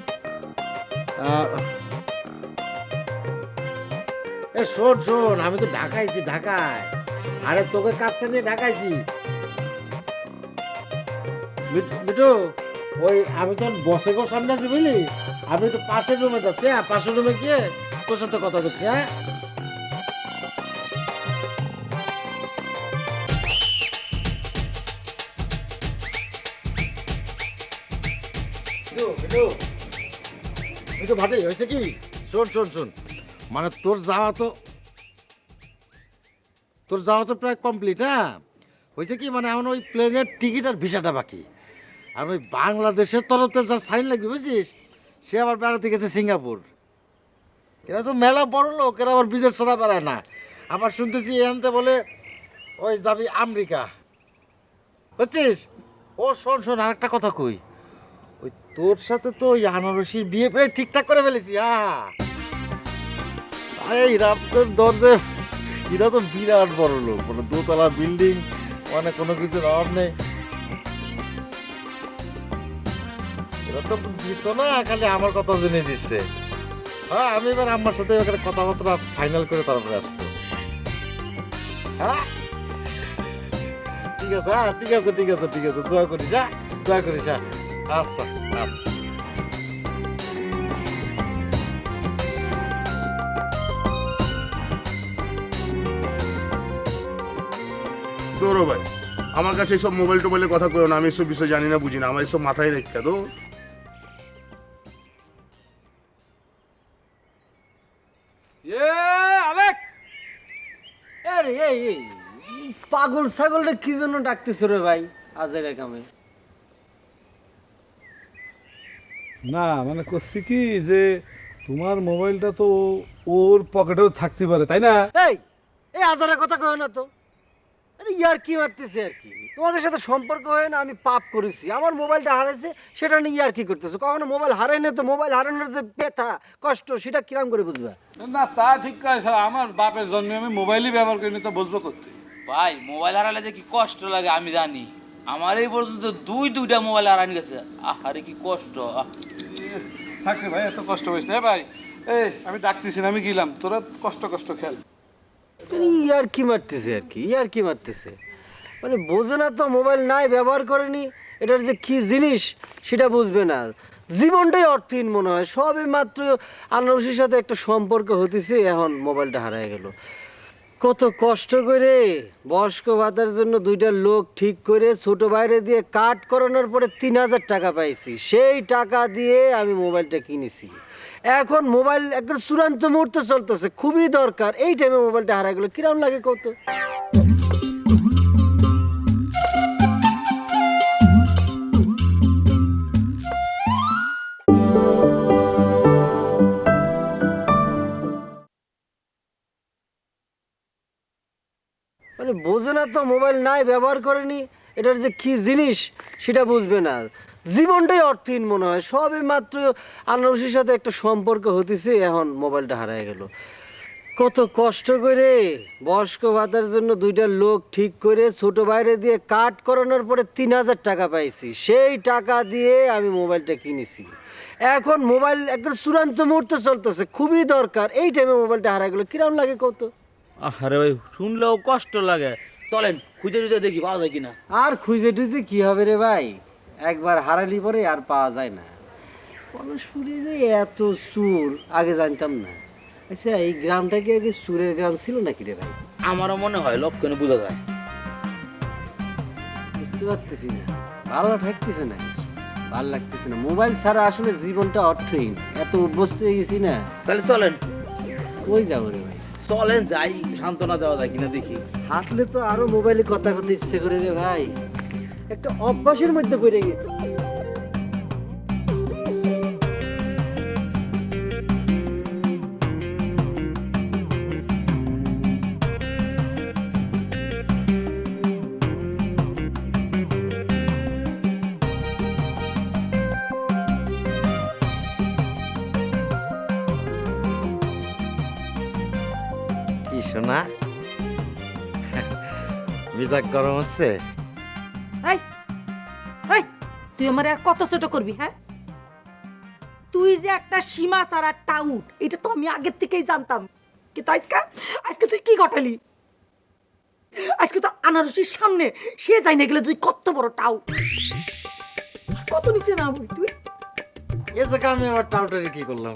এ শোন শোন, আমি তো ঢাকাইছি, ঢাকায়। আরে তোকে কাজটা নিয়ে ঢাকাইছি। বিটু ওই আমি তো বসে গো সামনে আছি বুঝলি, আমি তো পাশের রুমে যাচ্ছি। হ্যাঁ, পাশের রুমে গিয়ে তোর সাথে কথা বলছি। হ্যাঁ ভাটে হয়েছে কি, শোন শোন শোন, মানে তোর যাওয়া তো প্রায় কমপ্লিট। হ্যাঁ হয়েছে কি, মানে এখন ওই প্লেনের টিকিট আর ভিসাটা বাকি। আর ওই বাংলাদেশের তরফে যা সাইন লাগবে বুঝছিস, সে আবার বেড়াতে গেছে সিঙ্গাপুর। এরা তো মেলা বড় লোক, এরা আবার বিদেশ ছাড়া বেড়ায় না। আবার শুনতেছি এনতে বলে ওই যাবি আমেরিকা, বুঝছিস? ও শোন শোন, আর একটা কথা কই, ওই তোর সাথে তো ওই আনারসির বিয়ে প্রায় ঠিকঠাক করে ফেলেছি। হ্যাঁ আরে এরা তো দরজে, এরা তো বিরাট বড় লোক, মানে দোতলা বিল্ডিং, মানে কোনো কিছুর অভাব নেই। এরা তো দিত না, খালি আমার কথা জেনে দিচ্ছে। হ্যাঁ আমি এবার আমার সাথে এবার কথাবার্তা ফাইনাল করে তারপরে আসবো। হ্যাঁ ঠিক আছে, হ্যাঁ ঠিক আছে ঠিক আছে ঠিক আছে, দোয়া করিস। হ্যাঁ দোয়া করিস। হ্যাঁ আচ্ছা আচ্ছা। দৌড়ো ভাই, আমার কাছে এইসব মোবাইল টোবাইলে কথা করো না, আমি এসব বিষয় জানি না, বুঝি না, আমার এসব মাথায় রেখে দো। আরে এই পাগল ছাগলটা কি জন্য ডাকতেছ রে ভাই আজের কামে? না মানে করছি কি যে তোমার মোবাইলটা তো ওর পকেটেও থাকতে পারে, তাই না? এই এই আজারের কথা কয় না তো। আরে ইয়ার কি মারতেছে আর কি? তোমাদের সাথে সম্পর্ক হয় না, আমি পাপ করেছি, আমার মোবাইলটা হারাইছে, সেটা নিয়ে ইয়ার কি করতেছো? কখনো মোবাইল হারাই না তো মোবাইল হারানোর যে ব্যথা কষ্ট সেটা কিরাম করে বুঝবা? না তা ঠিক আছে, আমার বাপের জন্মে আমি মোবাইলই ব্যবহার করিনি, তো বুঝবো করতে। ভাই মোবাইল হারালে যে কি কষ্ট লাগে আমি জানি। আমার এই পর্যন্ত দুইটা মোবাইল হারানি গেছে। আরে কি কষ্ট। থাকে ভাই, এত কষ্ট হয়েছে না ভাই। এই আমি ডাকতেছি না, আমি গেলাম, তোরা কষ্ট কষ্ট খেল। ইয়ার কি মারতেছে আর কি? ইয়ার কি মারতেছে মানে বোঝে না তো, মোবাইল নাই ব্যবহার করেনি, এটার যে কি জিনিস সেটা বুঝবে না। জীবনটাই অর্থহীন মনে হয়। সবে মাত্র আনারসির সাথে একটা সম্পর্ক হতেছে, এখন মোবাইলটা হারায় গেল। কত কষ্ট করে বয়স্ক ভাতার জন্য দুইটা লোক ঠিক করে ছোট বাইরে দিয়ে কাট করানোর পরে 3000 টাকা পাইছি, সেই টাকা দিয়ে আমি মোবাইলটা কিনেছি। এখন মোবাইল একদম চূড়ান্ত মুহূর্তে চলতেছে, খুবই দরকার, এই টাইমে মোবাইলটা হারায় গেল, কিরম লাগে কত? মানে বোঝে না তো, মোবাইল নাই ব্যবহার করেনি, এটার যে কি জিনিস সেটা বুঝবে না। জীবনটাই অর্থহীন মনে হয়। সবে মাত্র আনারসির সাথে একটা সম্পর্ক হতেছে, এখন মোবাইলটা হারায় গেল। কত কষ্ট করে বয়স্ক ভাতার জন্য দুইটা লোক ঠিক করে ছোট বাইরে দিয়ে কাট করানোর পরে 3000 টাকা পাইছি, সেই টাকা দিয়ে আমি মোবাইলটা কিনেছি। এখন মোবাইল একদম চূড়ান্ত মুহূর্তে চলতেছে, খুবই দরকার, এই টাইমে মোবাইলটা হারায় গেল, কিরম লাগে কত? আরে ভাই শুনলেও কষ্ট লাগে। চলেন খুঁজে টুজে দেখি পাওয়া যায় কিনা। আর খুঁজে টুজে কি হবে রে ভাই, একবার হারালি পরে আর পাওয়া যায় না। পরশুরে যে এত সুর আগে জানতাম না। আচ্ছা এই গ্রামটা কি আগে সুরের গ্রাম ছিল নাকি রে ভাই? আমারও মনে হয় লক্ষণে বোঝা যায়। বুঝতে পারতেছি না, ভালো থাকতেছে না, ভালো লাগতেছে না। মোবাইল ছাড়া আসলে জীবনটা অর্থহীন, এত অভ্যস্ত হয়ে গেছি না। তাহলে চলেন কই যাবো রে ভাই? চলেন যাই, সান্ত্বনা দেওয়া যায় কিনা দেখি। হাঁটলে তো আরো মোবাইলে কথা কথা ইচ্ছে করে রে ভাই, একটা অভ্যাসের মধ্যে পড়ে গেছে। কি শোনা মিজাক গরম হচ্ছে? এই এই তুই আমার আর কত ছোট করবি? হ্যাঁ, তুই যে একটা সীমা ছাড়া টাউট, এটা তো আমি আগের থেকেই জানতাম। কিন্তু আজকে তুই কি ঘটালি? আজকে তো আনারসির সামনে সে যাই না গেলে তুই কত বড় টাউট, কত নিচে না বই তুই। এ জায়গা আমি আবার টাউটারি কি করলাম?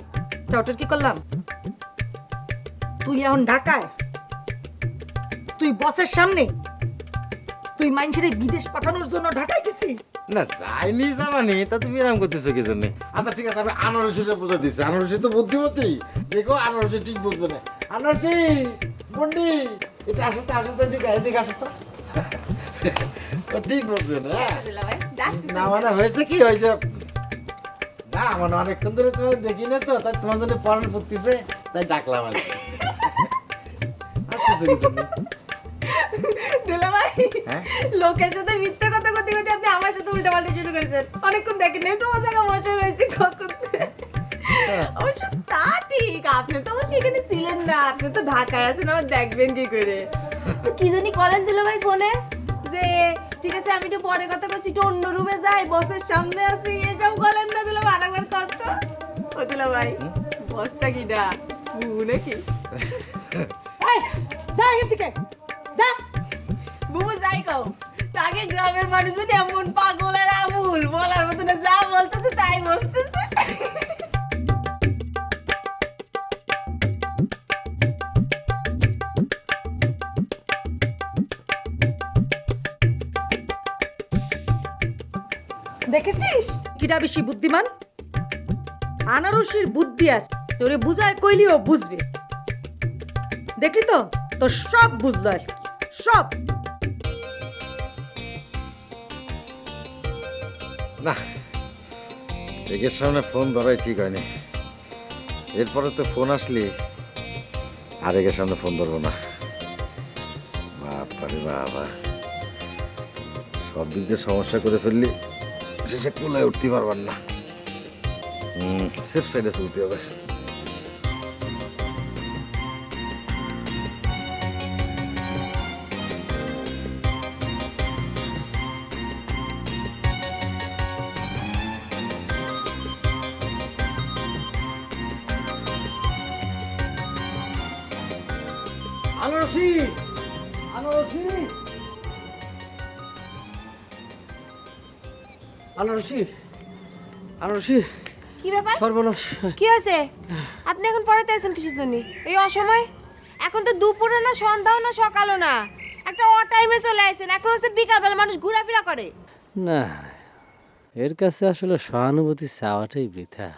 টাউটের কি করলাম? তুই এখন ঢাকায়, তুই বসের সামনে, তুই মানুষের বিদেশ পাঠানোর জন্য ঢাকায় গেছিস। না যাইনি যাবানি, তা তুমি এরকম করতেছো কি জন্য? আচ্ছা ঠিক আছে, আমি আনারসিটা বুঝে দিচ্ছি। আনারসি তো বুদ্ধিমতী, দেখো আনারসি ঠিক বুঝবে না। আনারসি বন্ডি, এটা আসতে আসতে এদিকে এদিকে আসো তো। ও ঠিক বুঝবে না। না মানে হয়েছে কি, হয়েছে না মানে অনেকক্ষণ ধরে তোমার দেখি না তো, তাই তোমার জন্য পড়ান পড়তেছে, তাই ডাকলাম আর কি। আসতেছে কি জন্য? দুলাভাই, হ্যাঁ? লোকের সাথে মিথ্যা কথা করতে করতে আপনি আমার সাথে উল্টা পাল্টা শুরু করেছেন। অনেকক্ষণ দেখেন নাই তোমার জায়গা বসে রয়েছে কখন। অবশ্য তা ঠিক, আপনি তো সেখানে ছিলেন না, আপনি তো ঢাকায় আছেন, আবার দেখবেন কি করে। তো কি জানি বলেন দুলাভাই ফোনে যে ঠিক আছে আমি একটু পরে কথা বলছি, একটু অন্য রুমে যাই, বসের সামনে আছি, এসব বলেন না দুলাভাই। আরেকবার কত ও দুলাভাই, বসটা কি না নাকি? এই যা এখান থেকে যা। বুবু যাই কও, তাকে গ্রামের মানুষজন এমন পাগল আর আমুল, বলার মতো না, যা বলতেছে তাই বসতেছে। দেখেছিস কিটা বেশি বুদ্ধিমান? আনারসির বুদ্ধি আছে, তোরে বুঝায় কইলিও বুঝবে। দেখলি তো, তোর সব বুঝলো আর কি, সব। না, একের সামনে ফোন ধরাই ঠিক হয়নি। এরপরে তো ফোন আসলে আর একের সামনে ফোন ধরবো না। বাবারে বাবা, সব দিক দিয়ে সমস্যা করে ফেললি, শেষে কোলায় উঠতে পারবার না। সেফ সাইডে চলতে হবে। আনারসি, আনারসি, আনারসি, আনারসি, কি ব্যাপার? সর্বনাশ। কি হয়েছে? আপনি এখন পড়াতে আছেন কিসের জন্য এই অসময়? এখন তো দুপুরও না, সন্ধ্যাও না, সকালও না, একটা টাইমে চলে আসেন। এখন হচ্ছে বিকালবেলা, মানুষ ঘোরাফেরা করে। না, এর কাছে আসলে সহানুভূতি চাওয়াটাই বৃথা।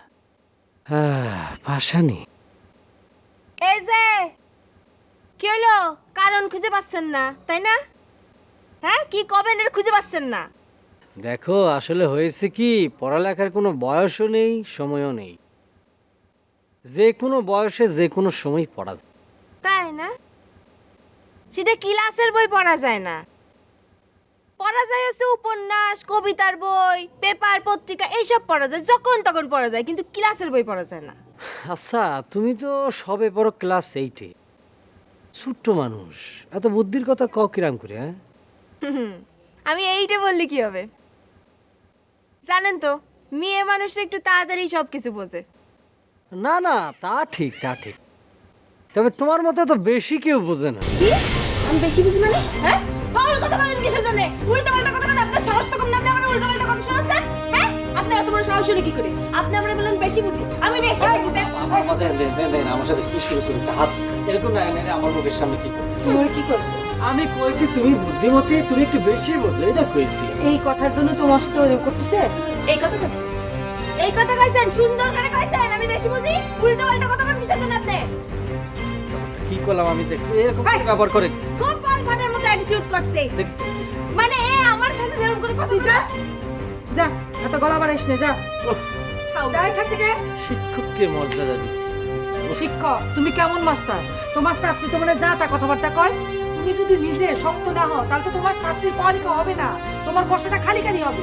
পাশানি, এই যে কি হলো, কারণ খুঁজে পাচ্ছেন না তাই না? হ্যাঁ, কি কবেন এর খুঁজে পাচ্ছেন না? দেখো আসলে হয়েছে কি, পড়ালেখার কোনো বয়সও নেই, সময়ও নেই। যে কোনো বয়সে যে কোনো সময় পড়া যায়। তাই না? সেটা ক্লাসের বই পড়া যায় না, পড়া যায় হচ্ছে উপন্যাস, কবিতার বই, পেপার, পত্রিকা, এইসব পড়া যায়, যখন তখন পড়া যায়, কিন্তু ক্লাসের বই পড়া যায় না। আচ্ছা, তুমি তো সবে পড়ো ক্লাস 8-এ, ছোট্ট মানুষ, এত বুদ্ধির কথা কও কিরাম করে? হ্যাঁ, আমি এইটা বললে কি হবে? জানেন তো, মেয়ে মানুষটা একটু তাড়াতাড়ি সবকিছু বোঝে। না না, তা ঠিক, তা ঠিক, তবে তোমার মতো তো বেশি কেউ বোঝে না। কি? আমি বেশি বুঝি মানে? হ্যাঁ, পাগল কথা বলেন কিসের জন্য? উল্টোপাল্টা কথা বলেন, আপনার সাহস তো কম না, আপনি আমার উল্টোপাল্টা কথা শোনাচ্ছেন? হ্যাঁ, আপনি এত বড় সাহস হলে কি করে? আপনি আমরা বলেন বেশি বুঝি, আমি বেশি বুঝি। দেন আমার সাথে কি শুরু করেছে? হাত এরকম না, আমার মুখের সামনে কি করতেছে? তুমি কি করছো? আমি কইছি তুমি বুদ্ধিমতী, তুমি একটু বেশি বোঝো, এটা কইছি। এই কথার জন্য তোমার সাথে ওই করতেছে? এই কথা কইছেন, এই কথা কইছেন, সুন্দর করে কইছেন আমি বেশি বুঝি। উল্টোপাল্টা কথা বলেন কিসের জন্য আপনি? কি করলাম আমি দেখছি এরকম করে ব্যবহার করে খুব বালভাটের মতো অ্যাটিটিউড করছে দেখছি মানে এ আমার সাথে যেরকম করে কথা বলে যা এত গলা বাড়াইস না যা যা এখান থেকে। শিক্ষককে মর্যাদা দিচ্ছি শিক্ষক তুমি কেমন মাস্টার? তোমার ছাত্রী তো মানে যা তা কথাবার্তা কয়। তুমি যদি নিজে শক্ত না হও তাহলে তো তোমার ছাত্রীর পড়ালেখা হবে না, তোমার কষ্টটা খালি খালি হবে।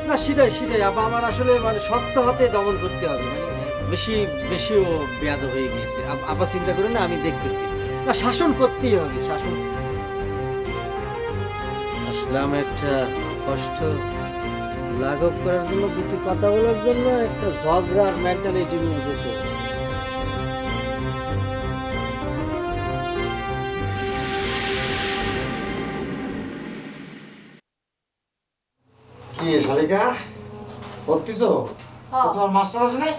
না সেটাই আপা, আমার আসলে মানে শক্ত হাতে দমন করতে হবে, মানে বেশিও বেয়াদ হয়ে গিয়েছে। আপা চিন্তা করে না, আমি দেখতেছি। না শাসন করতেই হবে, শাসন। আসলাম একটা কষ্ট লাঘব করার জন্য, দুটি কথা বলার জন্য একটা ঝগড়ার মেন্টালিটি নিয়ে যেতে হবে। কি শালিকা পড়তিছো? তোমার মাস্টার আছে নাই?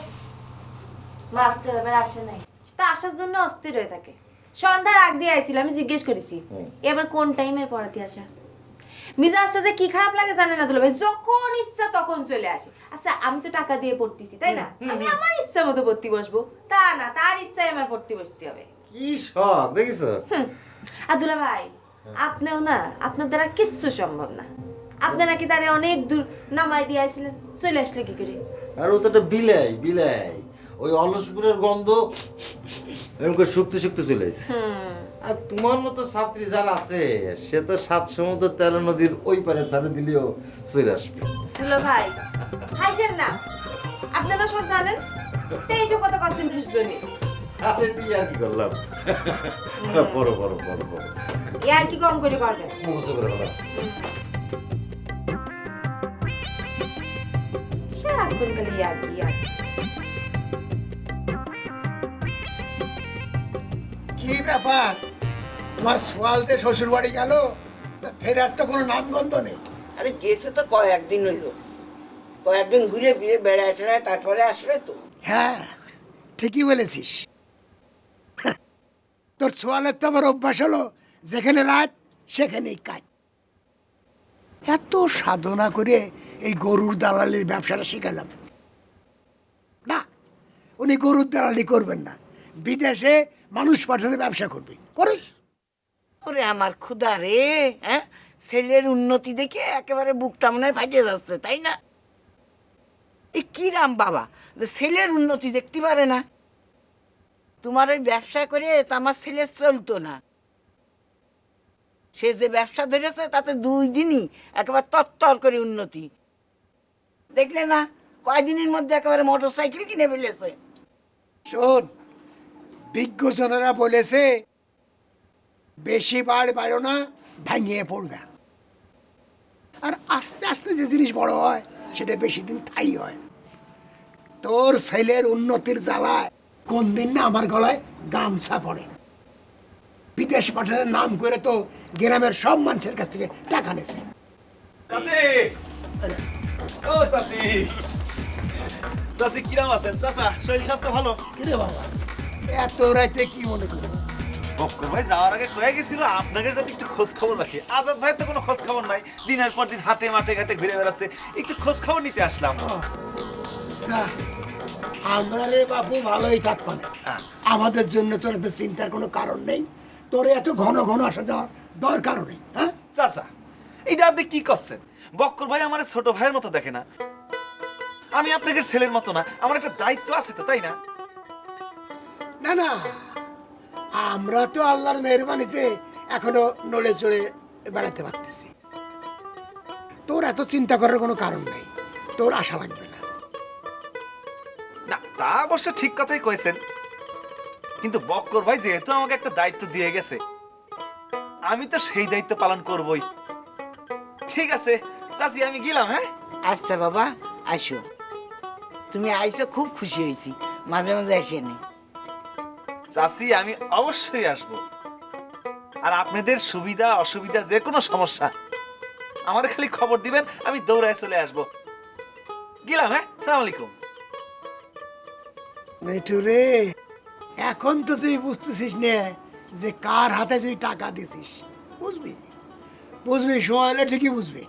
মাস্টার এবার আসে নাই, তা আসার জন্য অস্থির হয়ে থাকে। সন্ধ্যার আগ দিয়ে আইছিল, আমি জিজ্ঞেস করেছি এবার কোন টাইমের পড়াতে আসা। মিজাজটা যে কি খারাপ লাগে জানে না দুলা ভাই, যখন ইচ্ছা তখন চলে আসে। আচ্ছা আমি তো টাকা দিয়ে পড়তেছি তাই না, আমি আমার ইচ্ছা মতো পড়তে বসবো? তা না, তার ইচ্ছায় আমার পড়তে বসতে হবে। কি শখ দেখিছো? আর দুলা ভাই আপনিও না, আপনার দ্বারা কিচ্ছু সম্ভব না। আপনি নাকি তারে অনেক দূর নামাই দিয়ে আসছিলেন, চলে আসলে কি করে? আর ও তো একটা বিলাই ওই অলসপুরের গন্ধ এরকম করে শুকতে চলে এসে। আর তোমার মতো ছাত্রী যারা আছে সে তো 7 সমুদ্র 13 নদীর ওই পারে ছাড়ে দিলেও চলে আসবে। দুলা ভাই হাসেন না, আপনারা সব জানেন তো এইসব কথা করছেন কিছু জন্য। আরে তুই আর কি করলাম? পড়ো এ আর কি কম করে করবেন, মুখস্থ করে বলো। সারাক্ষণ খালি আর কি। কি ব্যাপার, তোমার সোয়ালতে শ্বশুর বাড়ি গেল, ফেরার তো কোনো নামগন্ধ নেই। আরে গেছে তো কয়েকদিন হইলো, কয়েকদিন ঘুরে বিয়ে বেড়ায় টেড়ায় তারপরে আসবে তো। হ্যাঁ ঠিকই বলেছিস। তোর সোয়ালের তো আমার অভ্যাস হলো, যেখানে রাত সেখানেই কাজ। এত সাধনা করে এই গরুর দালালির ব্যবসাটা শিখালাম না, উনি গরুর দালালি করবেন না, বিদেশে মানুষ পাঠানোর ব্যবসা করবে। করিস? ওরে আমার ক্ষুধা রে, হ্যাঁ ছেলের উন্নতি দেখে একেবারে বুকটা মনে হয় ফাটিয়ে যাচ্ছে, তাই না? এই কি রাম বাবা যে ছেলের উন্নতি দেখতে পারে না? তোমার ওই ব্যবসা করে তো আমার ছেলে চলতো না। সে যে ব্যবসা ধরেছে তাতে 2 দিনই একেবারে তত্তর করে উন্নতি দেখলে না, কয়দিনের মধ্যে একেবারে মোটরসাইকেল কিনে ফেলেছে। শোন, বিজ্ঞজনেরা বলেছে বেশি বাড়ো না, ভাঙিয়ে পড়বে। আর আস্তে আস্তে যে জিনিস বড় হয় সেটা বেশি দিন ঠাই হয়। তোর ছেলের উন্নতির জ্বালায় কোন দিন না আমার গলায় গামছা পড়ে। বিদেশ পাঠানোর নাম করে তো গ্রামের সব মানুষের কাছ থেকে টাকা নেছে। কিরাম আছেন চাচা? শরীর স্বাস্থ্য ভালো? কিরে বাবা, এত রাতে কি মনে করি? বক্কর ভাই যাওয়ার আগে কয়ে গেছিল আপনাকে যাতে একটু খোঁজ খবর রাখি। আজাদ ভাই তো কোনো খোঁজ খবর নাই, দিনের পর দিন হাটে মাঠে ঘাটে ঘুরে বেড়াচ্ছে, একটু খোঁজ খবর নিতে আসলাম। আমরা রে বাপু ভালোই থাকবো না, আমাদের জন্য তোর এত চিন্তার কোনো কারণ নেই। তোর এত ঘন ঘন আসা যাওয়ার দরকারও নেই। হ্যাঁ চাচা এটা আপনি কি করছেন? বক্কর ভাই আমার ছোট ভাইয়ের মতো দেখে না, আমি আপনাকে ছেলের মতো না, আমার একটা দায়িত্ব আছে তো, তাই না? না না, আমরা তো আল্লাহর মেহরবানিতে এখনো নড়ে চড়ে বেড়াতে পারতেছি। তোর এত চিন্তা করার কোনো কারণ নেই, তোর আশা লাগবে না। না তা অবশ্য ঠিক কথাই কয়েছেন, কিন্তু বক্কর ভাই যেহেতু আমাকে একটা দায়িত্ব দিয়ে গেছে, আমি তো সেই দায়িত্ব পালন করবই। ঠিক আছে চাচি, আমি গেলাম। হ্যাঁ আচ্ছা বাবা, আইসো। তুমি আইসো, খুব খুশি হয়েছি। মাঝে মাঝে এসে নি চাচি, আমি অবশ্যই আসব। আর আপনাদের সুবিধা অসুবিধা যে কোনো সমস্যা আমার খালি খবর দিবেন, আমি দৌড়ায় চলে আসব। গেলাম। হ্যাঁ, সালাম আলাইকুম। মেঠু রে, এখন তো তুই বুঝতেছিস না যে কার হাতে তুই টাকা দিছিস। বুঝবি সময় হলে ঠিকই বুঝবি।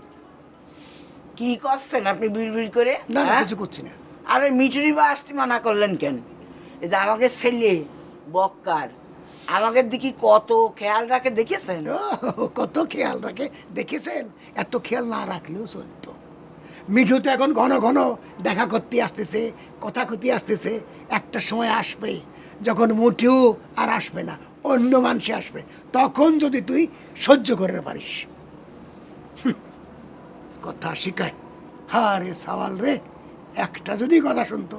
কি করছেন আপনি বিড়বিড় করে? না না, হ্যাঁ? কিছু করছি না। আরে মিঠুরি বা আসতে মানা করলেন কেন? এই যে আমাকে ছেলে বক্কার আমাদের দিকে কত খেয়াল রাখে দেখেছেন? কত খেয়াল রাখে দেখেছেন? এত খেয়াল না রাখলেও চলতো। মিঠু তো এখন ঘন ঘন দেখা করতে আসতেছে, কথা করতে আসতেছে। একটা সময় আসবে যখন মুঠু আর আসবে না, অন্য মানুষ আসবে, তখন যদি তুই সহ্য করে পারিস। কথা শিখায়। হারে সওয়াল রে, একটা যদি কথা শুনতো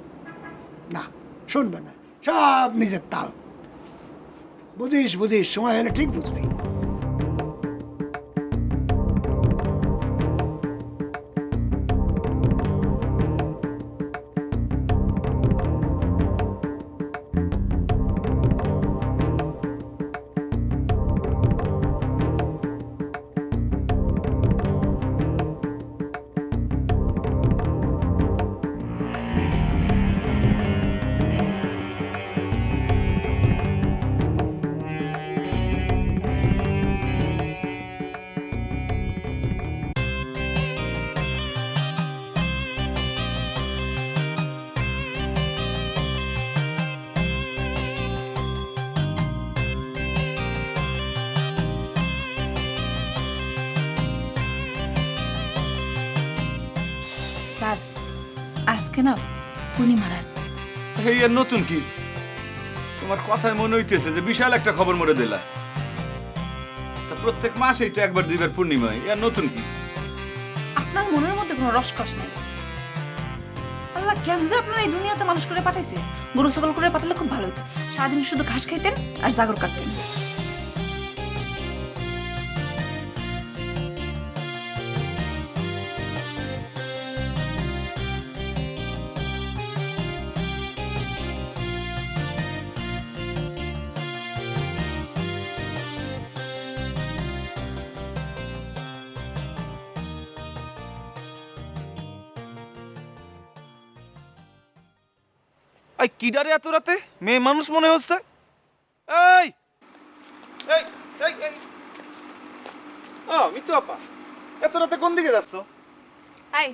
না, শুনবে না, সব নিজের তাল। বুঝিস বুঝিস, সময় হলে ঠিক বুঝবি। স্যার, আজকে না পূর্ণিমা রাত। এই আর নতুন কি? তোমার কথায় মনে হইতেছে যে বিশাল একটা খবর মরে দিলা। তা প্রত্যেক মাসেই তো একবার দুইবার পূর্ণিমা, আর নতুন কি? আপনার মনের মধ্যে কোনো রসকস নাই। আল্লাহ কেন যে আপনার এই দুনিয়াতে মানুষ করে পাঠাইছে? গরু ছাগল করে পাঠালে খুব ভালো হতো। সারাদিন শুধু ঘাস খাইতেন আর জাগর কাটতেন। এই কিডারে এত রাতে? মেয়ে মানুষ মনে হচ্ছে। এই এই এই এই মিতু আপা, এত রাতে কোন দিকে যাচ্ছ? এই,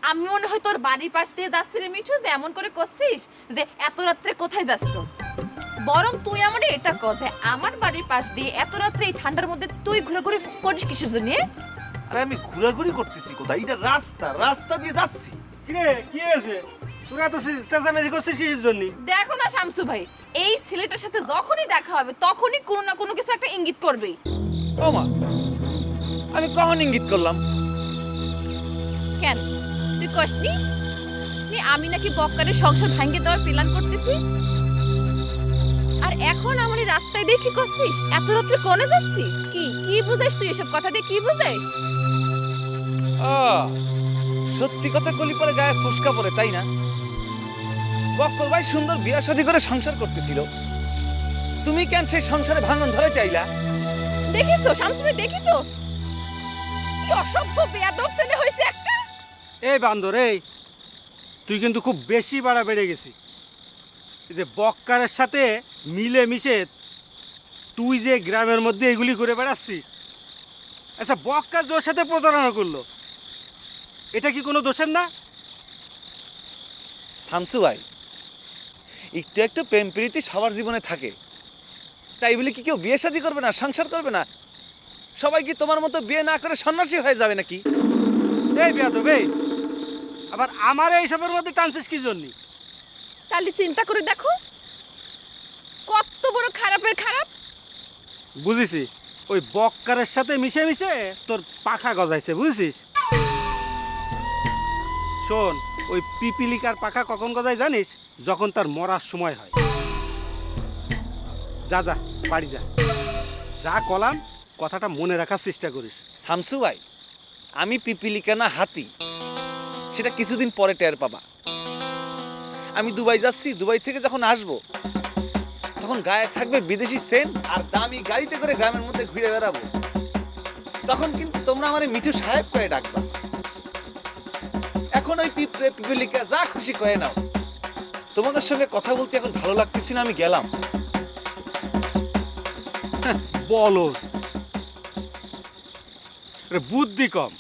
আমি মনে হয় তোর বাড়ির পাশ দিয়ে যাচ্ছি রে মিঠু, যে এমন করে করছিস যে এত রাত্রে কোথায় যাচ্ছ। বরং তুই আমারে এটা কর যে আমার বাড়ির পাশ দিয়ে এত রাত্রে এই ঠান্ডার মধ্যে তুই ঘোরাঘুরি করিস কিসের জন্য? আরে আমি ঘোরাঘুরি করতেছি কোথায়? এটা রাস্তা, রাস্তা দিয়ে যাচ্ছি। কিরে, কি হয়েছে? তোরা তো চেঁচামেচি করছিস কিসের জন্য? দেখো না শামসু ভাই, এই ছেলেটার সাথে যখনই দেখা হবে তখনই কোনো না কোনো কিছু একটা ইঙ্গিত করবেই। ও মা, আমি কখন ইঙ্গিত করলাম? কেন তুই কসনি আমি নাকি বক্কারের সংসার ভাঙিয়ে দেওয়ার প্ল্যান করতেছি? আর এখন আমার এই রাস্তায় দিয়ে কি করছিস? এত রাত্রে কোনে যাচ্ছি? কি কি বুঝাইস তুই এসব কথা দিয়ে? কি বুঝাইস? সত্যি কথা কলি পরে গায়ে ফসকা পড়ে, তাই না? বক্কর ভাই সুন্দর বিয়া শাদী করে সংসার করতেছিল, তুমি কেন সেই সংসারে ভাঙন ধরাইতে আইলা? দেখিছো শামসু ভাই, দেখিছো কি অসভ্য বেয়াদব ছেলে হইছে একটা। এই বান্দর, এই তুই কিন্তু খুব বেশি বাড়া বেড়ে গেছিস। এই যে বক্কারের সাথে মিলে মিশে তুই যে গ্রামের মধ্যে এগুলি করে বেড়াচ্ছিস, আচ্ছা বক্কার তোর সাথে প্রতারণা করলো, এটা কি কোনো দোষের না? শামসু ভাই, একটু একটু প্রেম প্রীতি সবার জীবনে থাকে, তাই বলে কি কেউ বিয়ে শাদী করবে না, সংসার করবে না? সবাই কি তোমার মতো বিয়ে না করে সন্ন্যাসী হয়ে যাবে নাকি? এই বেয়াদব, এই আবার আমার এইসবের মধ্যে টানছিস কি জন্য? তাহলে চিন্তা করে দেখো কত বড় খারাপের খারাপ। বুঝেছি, ওই বক্কারের সাথে মিশে মিশে তোর পাখা গজাইছে, বুঝেছিস? শোন, ওই পিপিলিকার পাখা কখন গজায় জানিস? যখন তার মরার সময় হয়। যা যা, বাড়ি যা, যা কলাম কথাটা মনে রাখার চেষ্টা করিস। শামসু ভাই, আমি পিপিলিকা না হাতি, সেটা কিছুদিন পরে টের পাবা। আমি দুবাই যাচ্ছি, দুবাই থেকে যখন আসবো তখন গায়ে থাকবে বিদেশি সেন্ট আর দামি গাড়িতে করে গ্রামের মধ্যে ঘুরে বেড়াবো। তখন কিন্তু তোমরা আমার মিঠু সাহেব করে ডাকবা। এখন ওই পিঁপড়ে পিপিলিকা যা খুশি করে নাও। তোমাদের সঙ্গে কথা বলতে এখন ভালো লাগতেছি না, আমি গেলাম। বলো, বুদ্ধি কম।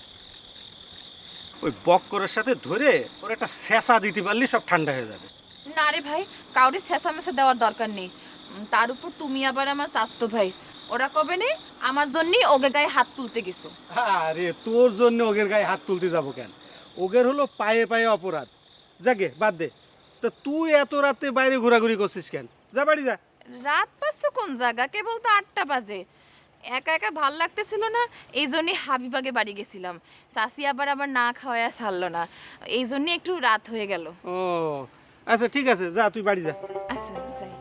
ওই বক্করের সাথে ধরে ওর একটা স্যাঁচা দিতে পারলি সব ঠান্ডা হয়ে যাবে। না রে ভাই, কাউরে ছেঁচা মেচা দেওয়ার দরকার নেই। তার উপর তুমি আবার আমার স্বাস্থ্য ভাই, ওরা কবে নেই আমার জন্যই ওকে গায়ে হাত তুলতে গেছো। আরে তোর জন্য ওগের গায়ে হাত তুলতে যাবো কেন? ওগের হলো পায়ে পায়ে অপরাধ। যাকে বাদ দে। তো তুই এত রাতে বাইরে ঘোরাঘুরি করছিস কেন? যা বাড়ি যা। রাত পাচ্ছ কোন জায়গা, কেবল তো 8টা বাজে। একা একা ভাল লাগতেছিল না, এই জন্যই হাবিবাগে বাড়ি গেছিলাম। চাষি আবার না খাওয়ায়া ছাড়লো না, এই জন্যই একটু রাত হয়ে গেল। ও আচ্ছা ঠিক আছে, যা তুই বাড়ি যা। আচ্ছা যাই।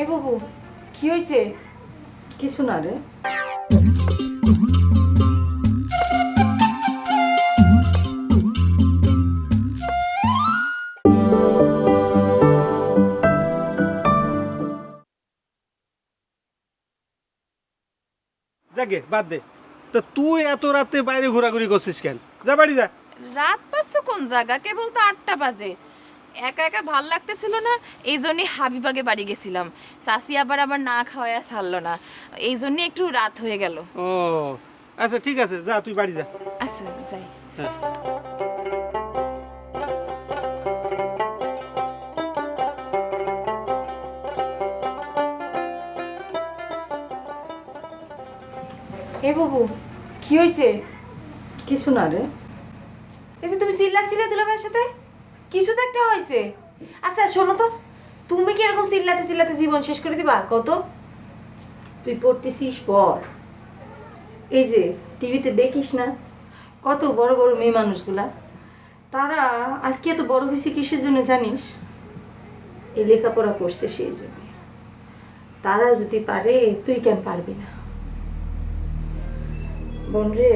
এ বাবু, কি হয়েছে? কিছু না রে। যাকে বাদ দে। তো তুই এত রাতে বাইরে ঘোরাঘুরি করছিস কেন? যা বাড়ি যা। রাত পাচ্ছ কোন জায়গা, কেবল তো 8টা বাজে। একা একা ভাল লাগতেছিল না, এই জন্যই হাবিবাগে বাড়ি গেছিলাম। চাষি আবার না খাওয়ায়া ছাড়লো না, এই জন্যই একটু রাত হয়ে গেল। ও আচ্ছা ঠিক আছে, যা তুই বাড়ি যা। আচ্ছা যাই। হ্যাঁ। এ বাবু, কি হয়েছে? কিছু না রে। এই যে তুমি চিল্লাছিলে দুলাভাইয়ের সাথে, কিছু তো একটা হয়েছে। আচ্ছা শোনো তো, তুমি কি এরকম চিল্লাতে চিল্লাতে জীবন শেষ করে দিবা? কত তুই পড়তেছিস পর। এই যে টিভিতে দেখিস না কত বড় বড় মেয়ে মানুষগুলা, তারা আজকে এত বড় হয়েছে কিসের জন্য জানিস? এই লেখাপড়া করছে সেই জন্য। তারা যদি পারে তুই কেন পারবি না? বোন রে,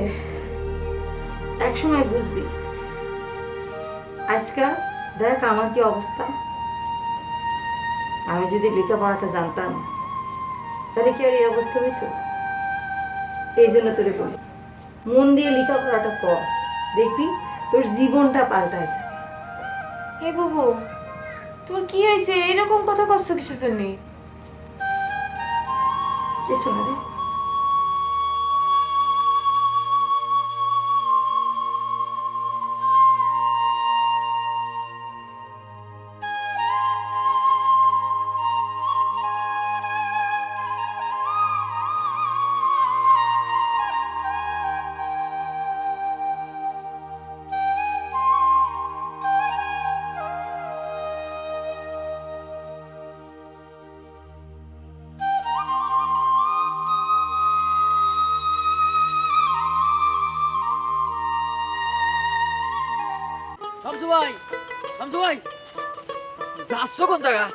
একসময় বুঝবি। আজকাল দেখ আমার কি অবস্থা। আমি যদি লেখাপড়াটা জানতাম তাহলে কি আর এই অবস্থা হইতো? এই জন্য তোরে বলি, মন দিয়ে লেখাপড়াটা কর, দেখবি তোর জীবনটা পাল্টায় যাবে। হে বাবু, তোর কি হয়েছে? এরকম কথা করছো কিসের জন্য? কিছু না রে। শামসু ভাই, শামসু ভাই, যাচ্ছ কোন জায়গা?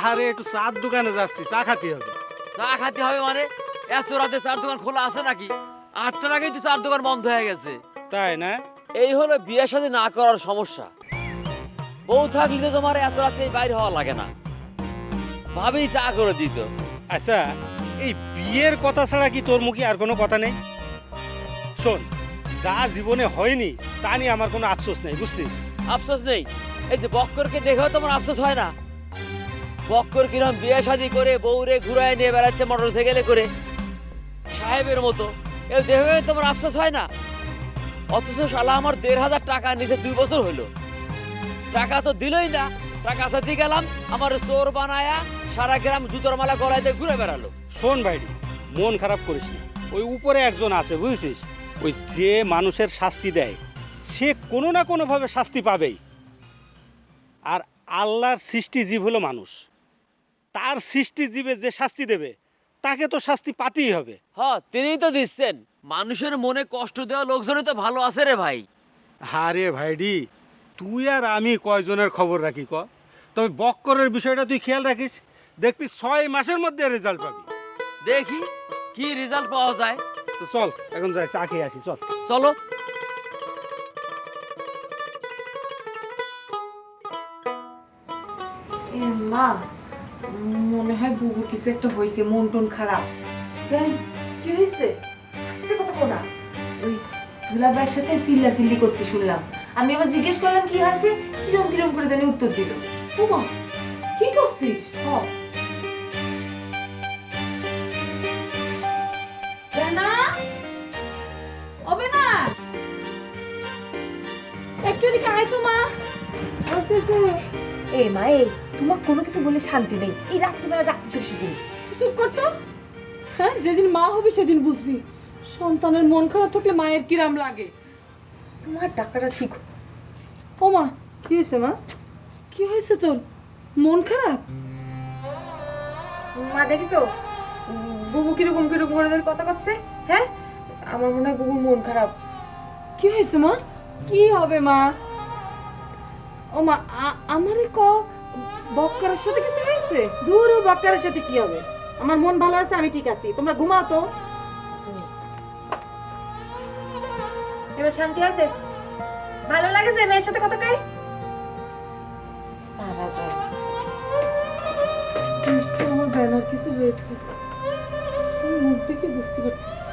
আরে একটু চার দোকানে যাচ্ছি, চা খাতে হবে। চা খাতে হবে মানে? এত রাতে চার দোকান খোলা আছে নাকি? 8টার আগেই তো চার দোকান বন্ধ হয়ে গেছে। তাই না? এই হলো বিয়ে শাদী না করার সমস্যা। বউ থাকলে তোমার এত রাতে বাইরে হওয়া লাগে না, ভাবেই চা করে দিত। আচ্ছা, এই বিয়ের কথা ছাড়া কি তোর মুখে আর কোনো কথা নেই? শোন, যা জীবনে হয়নি তা নিয়ে আমার কোনো আফসোস নেই, বুঝছিস? আফসোস নেই? এই যে বক্করকে দেখেও তোমার আফসোস হয় না? বক্কর কিরম বিয়ে শাদী করে বউরে ঘুরায় নিয়ে বেড়াচ্ছে মোটর সাইকেলে করে, সাহেবের মতো। এও দেখে তোমার আফসোস হয় না? অথচ শালা আমার 1,500 টাকা নিচে 2 বছর হইলো, টাকা তো দিলই না। টাকা সাথে গেলাম, আমার চোর বানায়া সারা গ্রাম জুতোর মালা গলায় দিয়ে ঘুরে বেড়ালো। শোন ভাইডি, মন খারাপ করিস না। ওই উপরে একজন আছে, বুঝছিস? ওই যে মানুষের শাস্তি দেয় সে কোনো না কোনোভাবে শাস্তি পাবেই। আর আল্লাহর সৃষ্টি জীব হলো মানুষ, তার সৃষ্টি জীবে যে শাস্তি দেবে তাকে তো শাস্তি পাতেই হবে। হ্যাঁ, তিনিই তো দিচ্ছেন। মানুষের মনে কষ্ট দেওয়া লোকজনই তো ভালো আছে রে ভাই। আরে ভাইডি, তুই আর আমি কয়জনের খবর রাখি ক? তবে বক্করের বিষয়টা তুই খেয়াল রাখিস, দেখবি 6 মাসের মধ্যে রেজাল্ট পাবি। দেখি কি রেজাল্ট পাওয়া যায়। তো চল এখন যাই, চা খেয়ে আসি, চল। চলো। মা, মনে হয় বুবুর কিছু একটা হয়েছে, মন টন খারাপ। কি হয়েছে? আস্তে কথা কোনা, ওই দুলাভাইয়ের সাথে চিল্লাচিল্লি করতে শুনলাম। আমি আবার জিজ্ঞেস করলাম কি হয়েছে, কিরম কিরম করে জানি উত্তর দিল। ওমা, কি করছিস? হ, তো মা আসতেছে। এ মা এই তোমার কোনো কিছু বলে শান্তি নেই, এই রাত্রিবেলা ডাকতেছো সেজন্য। তুই চুপ কর তো। হ্যাঁ, যেদিন মা হবি সেদিন বুঝবি সন্তানের মন খারাপ থাকলে মায়ের কিরাম লাগে। তোমার ডাক্তারটা ঠিক। ও মা, কি হয়েছে মা? কি হয়েছে তোর? মন খারাপ? মা দেখেছো বুবু কিরকম কিরকম করে যেন কথা করছে? হ্যাঁ, আমার মনে হয় বুবুর মন খারাপ। কি হয়েছে মা? কি হবে মা? ও মা, আমারে ক বক্কারের সাথে কিছু হয়েছে? দূর, ও বক্কারের সাথে কি হবে? আমার মন ভালো আছে, আমি ঠিক আছি। তোমরা ঘুমাও তো। এবার শান্তি আছে? ভালো লাগেছে মেয়ের সাথে কথা কই? পারা যায় না। নিশ্চয় আমার ব্যানার কিছু হয়েছে, আমি মুখ দেখে বুঝতে পারতেছি।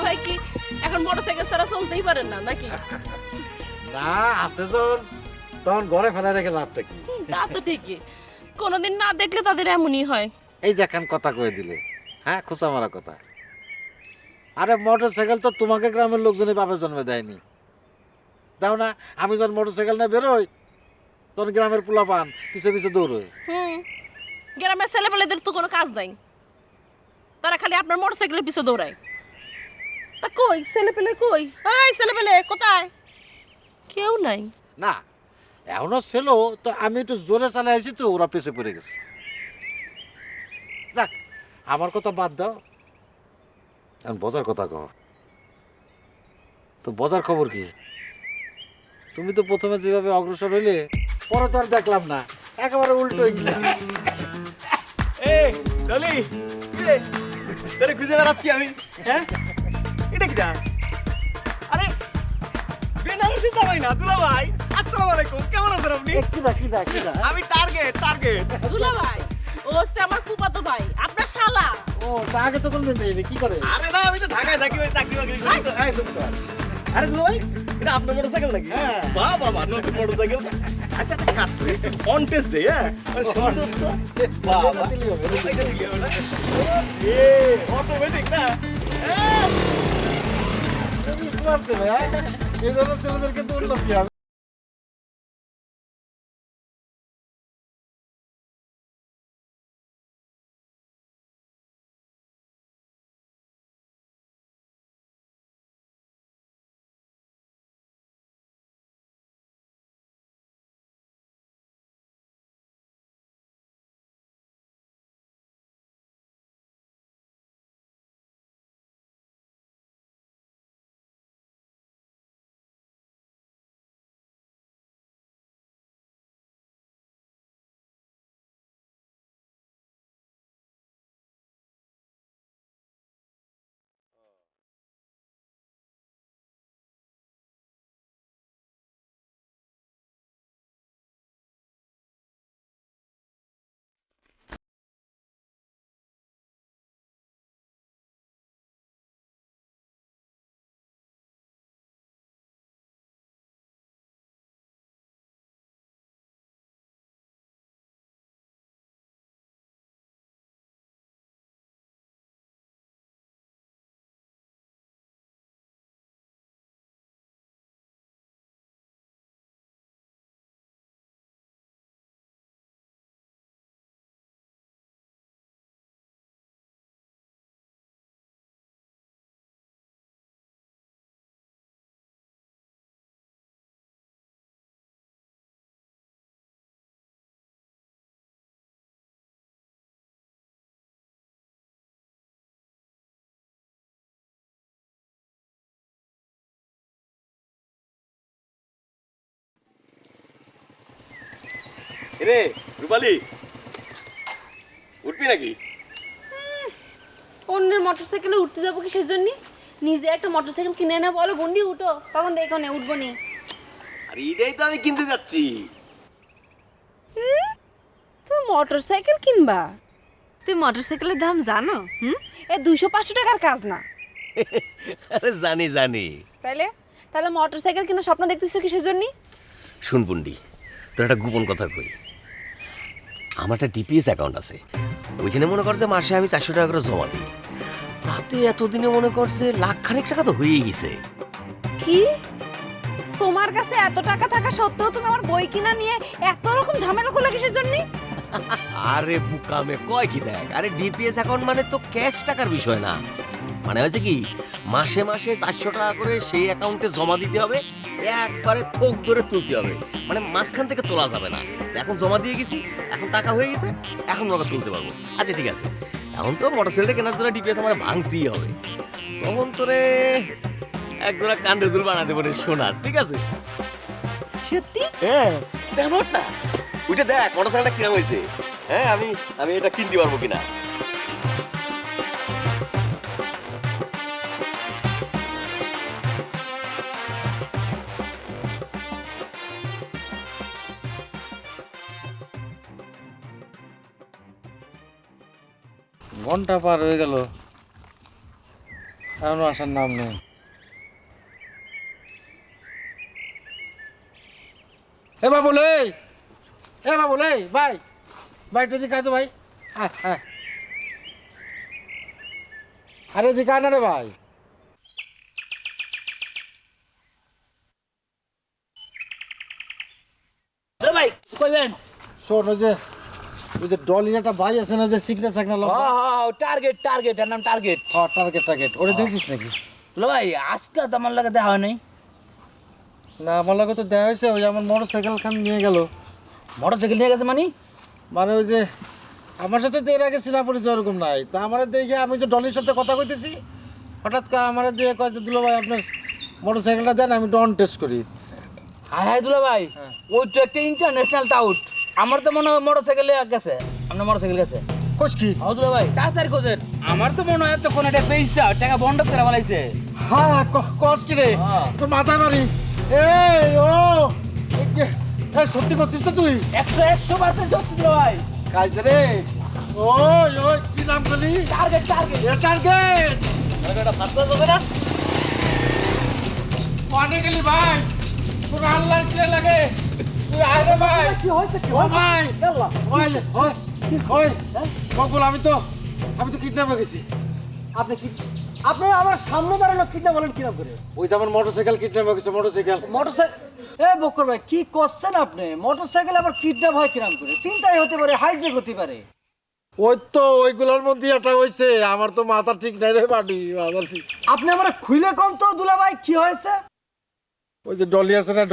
ভাই কি এখন মোটরসাইকেল ছাড়া চলতেই পারেন না নাকি? না আছে যখন তখন ঘরে ফেলা রেখে লাভটা কি? তা তো ঠিকই, কোনোদিন না দেখলে তাদের এমনই হয়। এই যে এখন কথা কয়ে দিলে, হ্যাঁ খোঁচা মারা কথা। আরে মোটরসাইকেল তো তোমাকে গ্রামের লোকজনই বাপের জন্মে দেয়নি, দাও না? আমি যখন মোটরসাইকেল নিয়ে বেরোই তখন গ্রামের পোলাপান পিছে পিছে দৌড়োয়। গ্রামের ছেলেপেলেদের তো কোনো কাজ নাই, তারা খালি আপনার মোটরসাইকেলের পিছে দৌড়ায়। তা কই ছেলেপেলে কই? এই ছেলেপেলে কোথায়? কেউ নাই না, এখনো ছিল তো, আমি একটু জোরে চালাই আছি তো ওরা পেছে পড়ে গেছে। যাক, আমার কথা বাদ দাও, এখন বোঝার কথা কহ। তো বোঝার খবর কি? তুমি তো প্রথমে যেভাবে অগ্রসর হইলে পরে তো আর দেখলাম না, একেবারে উল্টো হয়ে গেল। এই ডলি, কি রে? তোরে খুঁজে বেড়াচ্ছি আমি। হ্যাঁ, এটা কিটা? আরে বেনারসি জামাই না, দুলা ভাই। আসসালামু আলাইকুম, কেমন আছেন আপনি? কিডা? আমি টার্গেট। দুলা ভাই, ও হচ্ছে আমার ফুফাতো ভাই, আপনার শালা। ও, তা আগে তো কোনদিন দেয়নি, কি করে? আরে না, আমি তো ঢাকায় থাকি, ওই চাকরি বাকরি করি তো। এই চুপ কর। আরে দুলা ভাই, এটা আপনার মোটরসাইকেল নাকি? হ্যাঁ। বাহ বাহ, নতুন মোটরসাইকেল। আচ্ছা, একটা কাজ করি, অন টেস্ট দেই। হ্যাঁ, সুন্দর তো। বাহ এটা দিলেই হবে, এটা এটা দিলে হবে না? এ অটোমেটিক না? তুমি smart ছেলে, হ্যাঁ? এই ধরনের ছেলেদের কিন্তু উন্নতি হবে। রে রূপালি, উঠবি নাকি? অন্যের মোটরসাইকেলে উঠতে যাবো কি সেজন্য? নিজে একটা মোটরসাইকেল কিনে এনে বলো বন্ডি উঠো, তখন দেখো না উঠবো নি। আর এটাই তো আমি কিনতে যাচ্ছি। তুমি মোটর সাইকেল কিনবা? তুই মোটরসাইকেলের দাম জানো? এ 200-500 টাকার কাজ না। আরে জানি জানি। তাহলে মোটর সাইকেল কেনার স্বপ্ন দেখতেছো কিসের জন্য? শুন পুন্ডি, তোর একটা গোপন কথা কই। আমার একটা ডিপিএস অ্যাকাউন্ট আছে, ওইখানে মনে কর যে মাসে আমি 400 টাকা করে জমা দিই। তাতে এতদিনে মনে করছে লাখখানেক টাকা তো হয়েই গেছে। কি? তোমার কাছে এত টাকা থাকা সত্ত্বেও তুমি আমার বই কিনা নিয়ে এত রকম ঝামেলা করলে কিসের জন্য? আরে বুকামে কয় কি দেখ, আরে ডিপিএস অ্যাকাউন্ট মানে তো ক্যাশ টাকার বিষয় না। মানে হচ্ছে কি, মাসে মাসে 400 টাকা করে সেই অ্যাকাউন্টে জমা দিতে হবে, একবারে থোক ধরে তুলতে হবে, মানে মাঝখান থেকে তোলা যাবে না। এখন জমা দিয়ে গেছি, এখন টাকা হয়ে গেছে, এখন আবার তুলতে পারবো। আচ্ছা ঠিক আছে, এখন তো মোটরসাইকেলটা কেনার জন্য ডিপিএস আমার ভাঙতেই হবে। তখন তোরে একজোড়া কান্ডে দুল বানা দেবো রে সোনার, ঠিক আছে? সত্যি? হ্যাঁ দেখ না, ওইটা দেখ মোটরসাইকেলটা কিরম হয়েছে। হ্যাঁ আমি এটা কিনতে পারবো কিনা। ঘন্টা পার হয়ে গেল, এখনো আসার নাম নেই। এ বাবুলে, এ বাবুলে, ভাই ভাই একটু দিকে আয় তো ভাই। হ্যাঁ, আরে দিকে আয় না রে ভাই। ভাই কইবেন? শোন, ওই যে ডলির একটা ভাই আছে না, যে সিকনা সাকনা লম্বা। টার্গেট এর নাম টার্গেট। টার্গেট ওরে দেখছিস নাকি? ভাই আজকে তো আমার লাগে দেখা হয় নাই। না, আমার লগে তো দেওয়া হয়েছে, ওই আমার মোটর সাইকেল খান নিয়ে গেল। মোটরসাইকেল নিয়ে গেছে মানে ওই যে আমার সাথে তো এর আগে চিনা পরিচয় ওরকম নাই, তা আমার দেখে আমি যে ডলির সাথে কথা কইতেছি, হঠাৎ করে আমার দিয়ে কয় যে দুলো ভাই আপনার মোটর সাইকেলটা দেন, আমি ডন টেস্ট করি। হ্যাঁ দুলা ভাই, ওই তো একটা ইন্টারন্যাশনাল টাউট। আমার তো মনে হয় মোটরসাইকেলে গেছে। আপনার মোটরসাইকেল গেছে? কোচ কি? হ্যাঁ দুলা ভাই তাড়াতাড়ি খোঁজেন। আমার তো মনে হয় এতক্ষণ এটা পয়সা টাকা বন্ধ করে ফেলাইছে। হ্যাঁ কোচ কি রে, তো মাথা মারি। এই ও সত্যি করছিস তো তুই? 100% সত্যি দুলা ভাই। কাইছে রে। ওই কি নাম বলি? টার্গেট। এটা ফাস্ট হবে না? অনেক গেলি ভাই, তোর আল্লাহ কি লাগে? তুই আয় রে ভাই। কি হয়েছে? ভাই বকুল, আমি তো কিডন্যাপ হয়ে গেছি। আপনি আমার সামনে দাঁড়ানো কিডন্যাপ বলেন কিরম করে? ওই তো আমার মোটরসাইকেল কিডন্যাপ হয়ে গেছে। মোটরসাইকেল? এ বকর ভাই কি করছেন আপনি? মোটরসাইকেল আবার কিডন্যাপ হয় কিরম করে? চিন্তাই হতে পারে, হাইজ্যাক হতে পারে। ওই তো ওইগুলোর মধ্যে একটা হয়েছে। আমার তো মাথা ঠিক নাই রে বাড়ি, মাথা ঠিক। আপনি আমার খুলে কোন তো দুলা ভাই কি হয়েছে? ওই যে ডলি আছে না,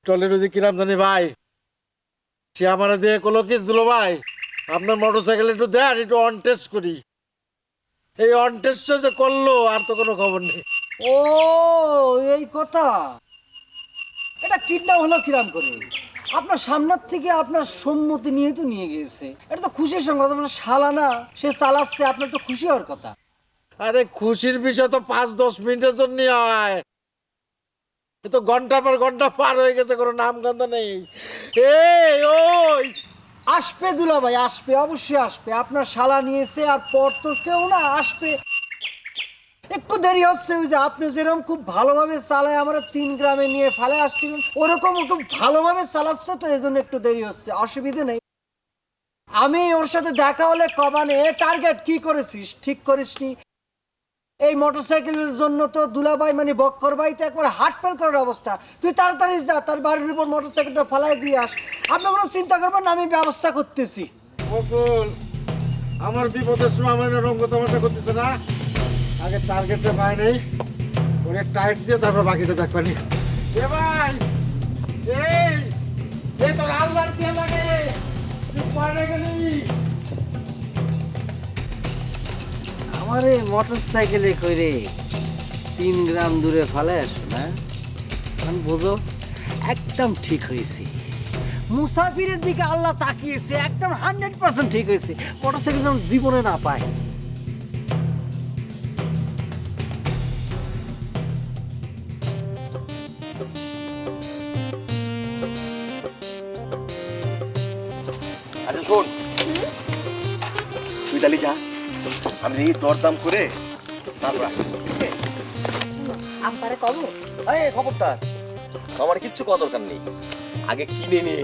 ডলির ওই যে কিরাম জানি ভাই, সে আমার দিয়ে কলো কি দুলো ভাই আপনার মোটরসাইকেল একটু দেন, একটু অন টেস্ট করি। এই অন টেস্ট যে করলো, আর তো কোনো খবর নেই। ও এই কথা, এটা কিডন্যাপ হলো কিরাম করে? আপনার সামনের থেকে আপনার সম্মতি নিয়ে তো নিয়ে গেছে, এটা তো খুশির সংবাদ। আপনার শালা না, সে চালাচ্ছে, আপনার তো খুশি হওয়ার কথা। আরে খুশির বিষয় তো 5-10 মিনিটের জন্য হয়, এ তো ঘন্টার পর ঘন্টা পার হয়ে গেছে, কোনো নাম গন্ধ নেই। ওই আসবে দুলা ভাই, আসবে, অবশ্যই আসবে। আপনার শালা নিয়েছে, আর পর তো কেউ না আসবে। একটু দেরি হচ্ছে, ওই যে আপনি যেরকম খুব ভালোভাবে চালায় আমার 3 গ্রামে নিয়ে ফেলে আসছিলেন, ওরকম খুব ভালোভাবে চালাচ্ছে, তো এই জন্য একটু দেরি হচ্ছে। অসুবিধে নেই, আমি ওর সাথে দেখা হলে কবানে। টার্গেট কি করেছিস? ঠিক করিসনি। এই মোটরসাইকেলের জন্য তো দুলাভাই মানে বক্কর ভাই তো একবার হার্ট ফেল করার অবস্থা। তুই তাড়াতাড়ি যা, তার বাড়ির উপর মোটরসাইকেলটা ফেলাই দিয়ে আস। আপনি কোনো চিন্তা করবেন না, আমি ব্যবস্থা করতেছি। বকুল, আমার বিপদের সময় আমার রঙ্গ তামাশা করতেছে না। আগে টার্গেটটা পাই নেই, ওরে টাইট দিয়ে তারপর বাকিটা দেখবানি। এ ভাই, এই তোর আল্লাহর কি লাগে? তুই পড়ে গেলি। আমার এই মোটরসাইকেলে করে 3 গ্রাম দূরে ফেলে আসো না, আমি বোঝো একদম ঠিক হয়েছে। মুসাফিরের দিকে আল্লাহ তাকিয়েছে, একদম 100% ঠিক হয়েছে। মোটরসাইকেল যেন জীবনে না পায়। তাড়াতাড়ি যা, আমি দেখি দরদাম করে তারপর আসি। আম্পারে কব এই খবরদার, আমার কিচ্ছু কত দরকার নেই, আগে কিনে নে,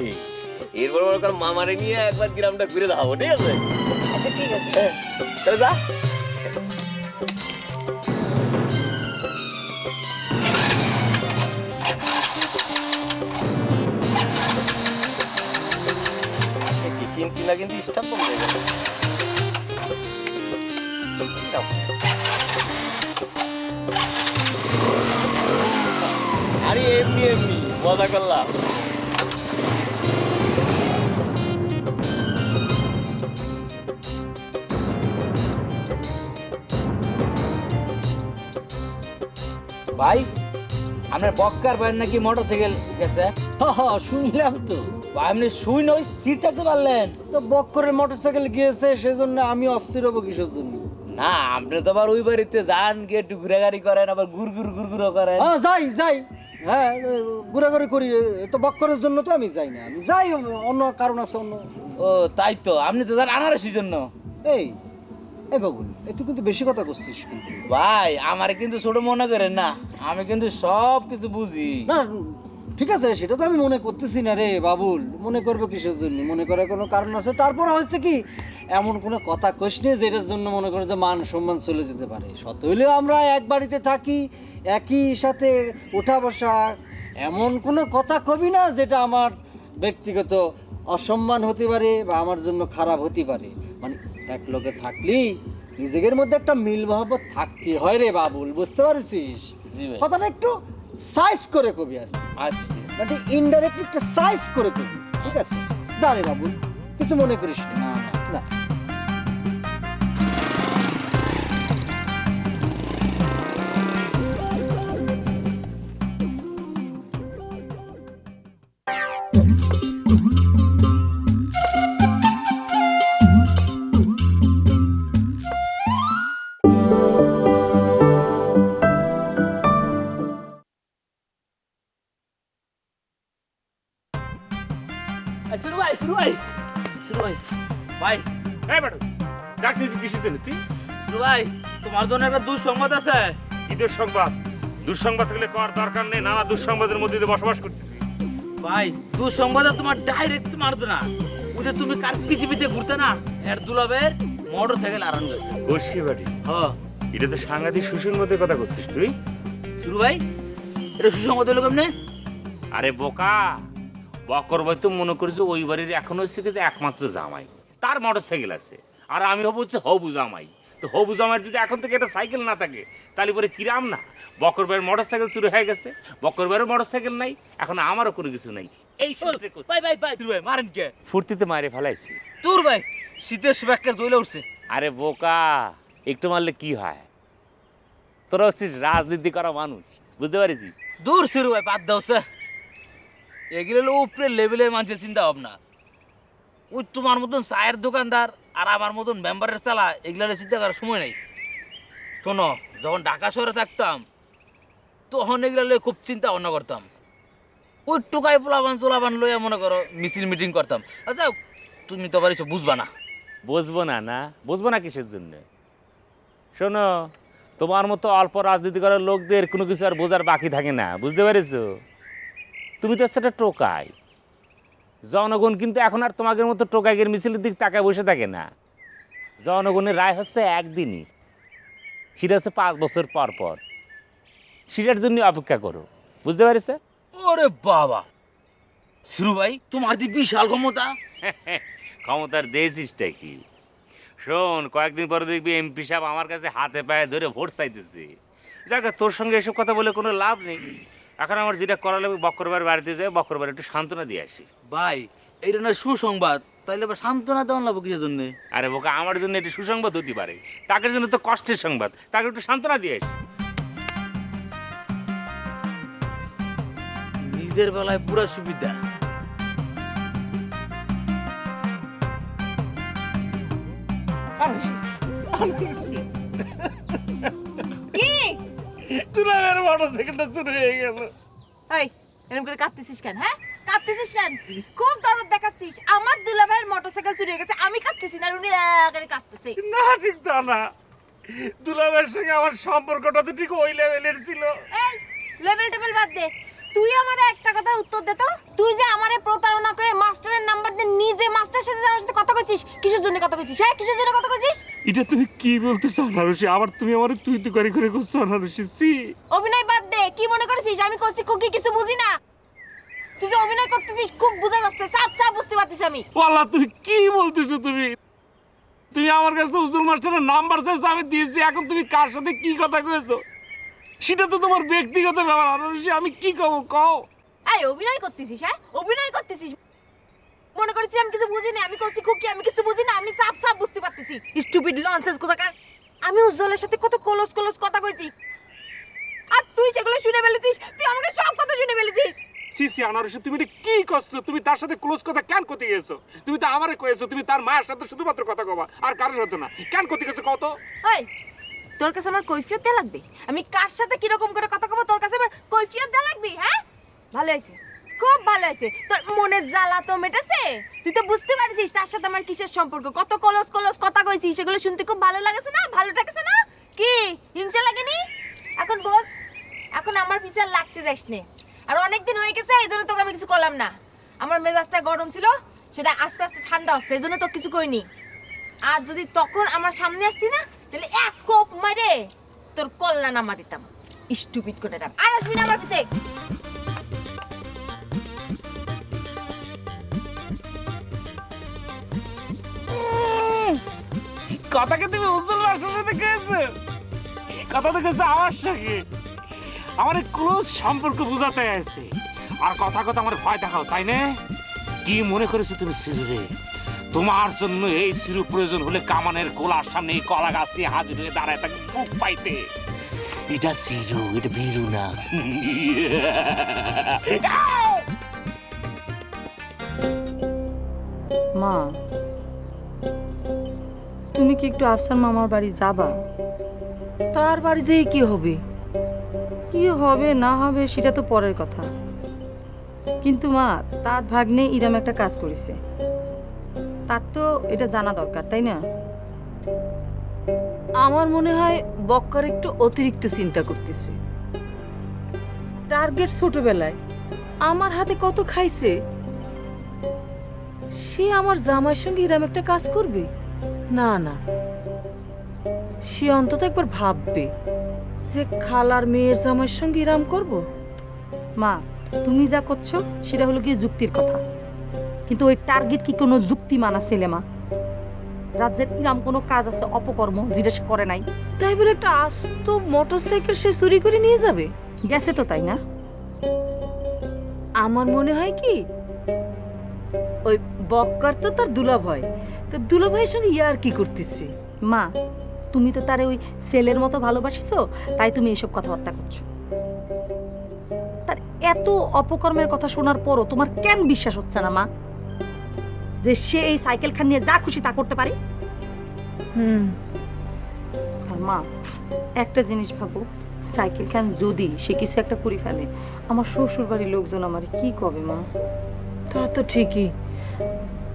এরপর মনে কর মামারে নিয়ে একবার গ্রামটা ঘুরে দেখাবো, ঠিক আছে? আচ্ছা ঠিক আছে। তাহলে যা। কিনতি না কিন্তু স্টাম্প কম হয়ে গেল। আরে এমনি এমনি মজা করলাম। ভাই আপনার বক্কার ভাইয়ের নাকি মোটরসাইকেল গেছে। শুনলাম তো। ভাই আপনি শুই নই স্থির থাকতে পারলেন তো বক্করের মোটরসাইকেল গিয়েছে, সেজন্য আমি অস্থির হবো কিসের জন্য? না? আপনি তো আবার ওই বাড়িতে যান, গিয়ে একটু ঘুরে গাড়ি করেন, আবার ঘুর করেন। হ্যাঁ যাই যাই, হ্যাঁ ঘোরাঘুরি করি, তো বক্করের জন্য তো আমি যাই না, আমি যাই অন্য কারণ আছে অন্য। ও তাই তো, আপনি তো যান আনারসির জন্য। এই এই বাবুল, তুই কিন্তু বেশি কথা করছিস কিন্তু। ভাই আমার কিন্তু ছোট মনে করেন না, আমি কিন্তু সব কিছু বুঝি। না ঠিক আছে, সেটা তো আমি মনে করতেছি না রে বাবুল, মনে করবো কিসের জন্য? মনে করার কোনো কারণ আছে? তারপর হচ্ছে কি, এমন কোনো কথা কইস নি যেটার জন্য মনে করে যে মান সম্মান চলে যেতে পারে। সত হইলেও আমরা এক বাড়িতে থাকি, একই সাথে ওঠা বসা, এমন কোনো কথা কবি না যেটা আমার ব্যক্তিগত অসম্মান হতে পারে বা আমার জন্য খারাপ হতে পারে। মানে এক লোকে থাকলি নিজেদের মধ্যে একটা মিল মহব্বত থাকতে হয় রে বাবুল, বুঝতে পারছিস? কথাটা একটু সাইজ করে কবি আর কি। আচ্ছা মানে ইনডাইরেক্টলি একটা সাইজ করে কবি, ঠিক আছে? যা রে বাবুল, কিছু মনে করিস না। না শুরু ভাই ভাই এই বেটা ডাক দিয়েছি কিসের জন্য তুই? শুরু ভাই, তোমার জন্য একটা দুঃসংবাদ আছে। ঈদের সংবাদ? দুঃসংবাদ থাকলে কর দরকার নেই, নানা দুঃসংবাদের মধ্যে দিয়ে বসবাস করতেছি। ভাই দুঃসংবাদ তোমার ডাইরেক্ট মারতো না, ওই যে তুমি কার পিছে ঘুরতে না, এর দুলাবের মোটরসাইকেল আরান গেছে। বসকি বাড়ি? হ্যাঁ। এটা তো সাংঘাতিক সুসংবাদের কথা করছিস তুই। শুরু ভাই, এটা সুসংবাদ হলো কেমনে? আরে বোকা, বকর ভাই তো মনে করি যে ওই বাড়ির এখন হচ্ছে যে একমাত্র জামাই, তার মোটরসাইকেল আছে, আর আমি হবো হচ্ছে হবু জামাই। তো হবু জামাইয়ের যদি এখন থেকে একটা সাইকেল না থাকে তাহলে পরে কিরাম না? বকর ভাইয়ের মোটরসাইকেল শুরু হয়ে গেছে, বকর ভাইয়ের মোটরসাইকেল নাই, এখন আমারও কোনো কিছু নাই। এই ভাই মারেন কে? ফুর্তিতে মারে ফেলাইছি। তোর ভাই শীতের সুবাক্কা জ্বলে উঠছে। আরে বোকা, একটু মারলে কি হয়? তোরা হচ্ছিস রাজনীতি করা মানুষ, বুঝতে পারিস? দূর শুরু ভাই, বাদ দাও সে, এগুলো হলো উপরে লেভেলের মানুষের চিন্তা ভাবনা। ওই তোমার মতন চায়ের দোকানদার আর আমার মতন মেম্বারের চালা, এগুলো চিন্তা করার সময় নেই। শোনো, যখন ঢাকা শহরে থাকতাম তখন এগুলো খুব চিন্তা ভাবনা করতাম। ওই টুকাই চোলাবান লইয়া মনে করো মিছিল মিটিং করতাম। আচ্ছা তুমি তো পারিস বুঝবা না। বুঝবো না? না বুঝবো না কিসের জন্য? শোনো, তোমার মতো অল্প রাজনীতি করার লোকদের কোনো কিছু আর বোঝার বাকি থাকে না, বুঝতে পেরেছো? তুমি তো একটা টোকাই। জনগণ কিন্তু এখন আর তোমাদের মতো টোকাইয়ের মিছিলের দিক তাকায় বসে থাকে না। জনগণের রায় হচ্ছে একদিনই, সেটা হচ্ছে 5 বছর পর পর। সেটার জন্য অপেক্ষা করো, বুঝতে পারিস? ওরে বাবা, শুরু ভাই তোমার দি বিশাল ক্ষমতা। ক্ষমতার দেশিসটা কি? শোন, কয়েকদিন পরে দেখবি এমপি সাহেব আমার কাছে হাতে পায়ে ধরে ভোট চাইতেছে। যাক, তোর সঙ্গে এসব কথা বলে কোনো লাভ নেই। এখন আমার যেটা করা লাগবে, বক্করবার বাড়িতে যাই, বক্করবার একটু সান্ত্বনা দিয়ে আসি। ভাই এইটা না সুসংবাদ, তাইলে আবার সান্ত্বনা দেওয়ান লাগবে কিসের জন্য? আরে বোকা, আমার জন্য একটু সুসংবাদ হতে পারে, তাদের জন্য তো কষ্টের সংবাদ, তাকে একটু সান্ত্বনা দিয়ে আসি। নিজের বেলায় পুরো সুবিধা। কি তুই মোটরসাইকেলটা চুরি হয়ে গেল। এই এরকম করে কাঁদতেছিস কেন? হ্যাঁ, কাঁদতেছিস কেন? খুব দরদ দেখাচ্ছিস। আমার দুলাভাইয়ের মোটরসাইকেল চুরি হয়ে গেছে, আমি কাঁদতেছি না, উনি একারে কাঁদতেছে। না ঠিক তা না, দুলাভাইয়ের সঙ্গে আমার সম্পর্কটা তো ঠিক ওই লেভেলের ছিল। এই লেভেল টেবিল বাদ দে, তুই আমারে একটা কথার উত্তর দে তো। তুই যে আমারে প্রতারণা করে মাস্টারের নাম্বার দিয়ে নিজে মাস্টার সাথে আমার সাথে কথা কইছিস, কিসের জন্য কথা কইছিস? হ্যাঁ, কিসের জন্য কথা কইছিস? এটা তুমি কি বলতেছো আনারসি? আবার তুমি আমার তুই তুই করে করছো আনারসি। সি অভিনয় বাদ দে, কি মনে করেছিস আমি করছি খুকি কিছু বুঝি না? তুই যে অভিনয় করতেছিস খুব বোঝা যাচ্ছে, সাপ সাপ বুঝতে পারছিস আমি। ওয়াল্লাহ তুমি কি বলতেছো? তুমি আমার কাছে উজ্জ্বল মাস্টারের নাম্বার চাইছো, আমি দিয়েছি। এখন তুমি কার সাথে কি কথা কইছো সেটা তো তোমার ব্যক্তিগত ব্যাপার আনারসি। আমি কি কও? এই অভিনয় করতেছিস? হ্যাঁ, অভিনয় করতেছিস? মনে করছিস আমি কিছু বুঝি না? আমি করছি খুকি আমি কিছু বুঝি না? আমি সাপ সাপ বুঝতে পারতেছি। স্টুপিড লনসেন্স কোথাকার। আমি উজ্জ্বলের সাথে কত কলস কথা কইছি, আর তুই সেগুলো শুনে ফেলেছিস। তুই আমাকে সব কথা শুনে ফেলেছিস। সিসি আনারসি, তুমি এটা কি করছো? তুমি তার সাথে ক্লোজ কথা কেন করতে গেছো? তুমি তো আমারে কয়েছো তুমি তার মায়ের সাথে শুধুমাত্র কথা কবা, আর কারোর সাথে না। কেন করতে গেছো কত? এই তোর কাছে আমার কৈফিয়ত দেয়া লাগবে? আমি কার সাথে কি রকম করে কথা কব তোর কাছে আমার কৈফিয়ত দেয়া লাগবে? হ্যাঁ, ভালো হয়েছে, খুব ভালো হয়েছে। তোর মনের জ্বালা তো মেটেছে। তুই তো বুঝতে পারছিস তার সাথে আমার কিসের সম্পর্ক। কত কলস কথা কইছিস, সেগুলো শুনতে খুব ভালো লাগেছে না? ভালো লাগেছে না? কি হিংসা লাগেনি? এখন বস, এখন আমার পিছে আর লাগতে যাস নে। আর অনেকদিন হয়ে গেছে, এই জন্য তোকে আমি কিছু করলাম না। আমার মেজাজটা গরম ছিল, সেটা আস্তে আস্তে ঠান্ডা হচ্ছে, এই জন্য তোকে কিছু কইনি। আর যদি তখন আমার সামনে আসতি না, তাহলে এক কোপ মারে তোর কল্লা নামা দিতাম। স্টুপিড করে দাম। আর আসবি না আমার পিছে। কথাকে তুমি উজ্জ্বল মাস্টারের সাথে কয়েছো? কথা তো কয়েছো আমার সঙ্গে। আমার ক্লোজ সম্পর্ক বুঝাতে আছে, আর কথা আমার ভয় দেখাও, তাই না? কি মনে করেছো তুমি সিরুরে? তোমার জন্য এই সিরু প্রয়োজন হলে কামানের গোলার সামনে এই কলা গাছ দিয়ে হাজির হয়ে দাঁড়ায় তাকে বুক পাইতে। এটা সিরু, এটা বীরু না। মা, তুমি কি একটু আফসার মামার বাড়ি যাবা? তার বাড়ি যেয়ে কি হবে? কি হবে না হবে সেটা তো পরের কথা, কিন্তু মা তার ভাগ্নে ইরাম একটা কাজ করেছে, তার তো এটা জানা দরকার, তাই না? আমার মনে হয় বক্কার একটু অতিরিক্ত চিন্তা করতেছে। টার্গেট ছোটবেলায় আমার হাতে কত খাইছে, সে আমার জামাইয়ের সঙ্গে ইরাম একটা কাজ করবে? না না, সে অন্তত একবার ভাববে যে খালার মেয়ের জামাইয়ের সঙ্গে ইরাম করব। মা, তুমি যা করছো সেটা হলো কি যুক্তির কথা, কিন্তু ওই টার্গেট কি কোনো যুক্তি মানা ছেলে? মা, রাজ্যের ইরাম কোনো কাজ আছে অপকর্ম যেটা সে করে নাই, তাই বলে একটা আস্ত মোটরসাইকেল সে চুরি করে নিয়ে যাবে? গেছে তো, তাই না? আমার মনে হয় কি ওই বক্কার তো তার দুলাভাই, তো দুলাভাইয়ের সঙ্গে ইয়ার কি করতেছে। মা, তুমি তো তারে ওই ছেলের মতো ভালোবাসিছো, তাই তুমি এসব কথাবার্তা করছো। তার এত অপকর্মের কথা শোনার পরও তোমার কেন বিশ্বাস হচ্ছে না মা যে সে এই সাইকেল খান নিয়ে যা খুশি তা করতে পারে? আর মা, একটা জিনিস ভাবো, সাইকেল খান যদি সে কিছু একটা করে ফেলে, আমার শ্বশুর বাড়ির লোকজন আমার কি কবে? মা, তা তো ঠিকই,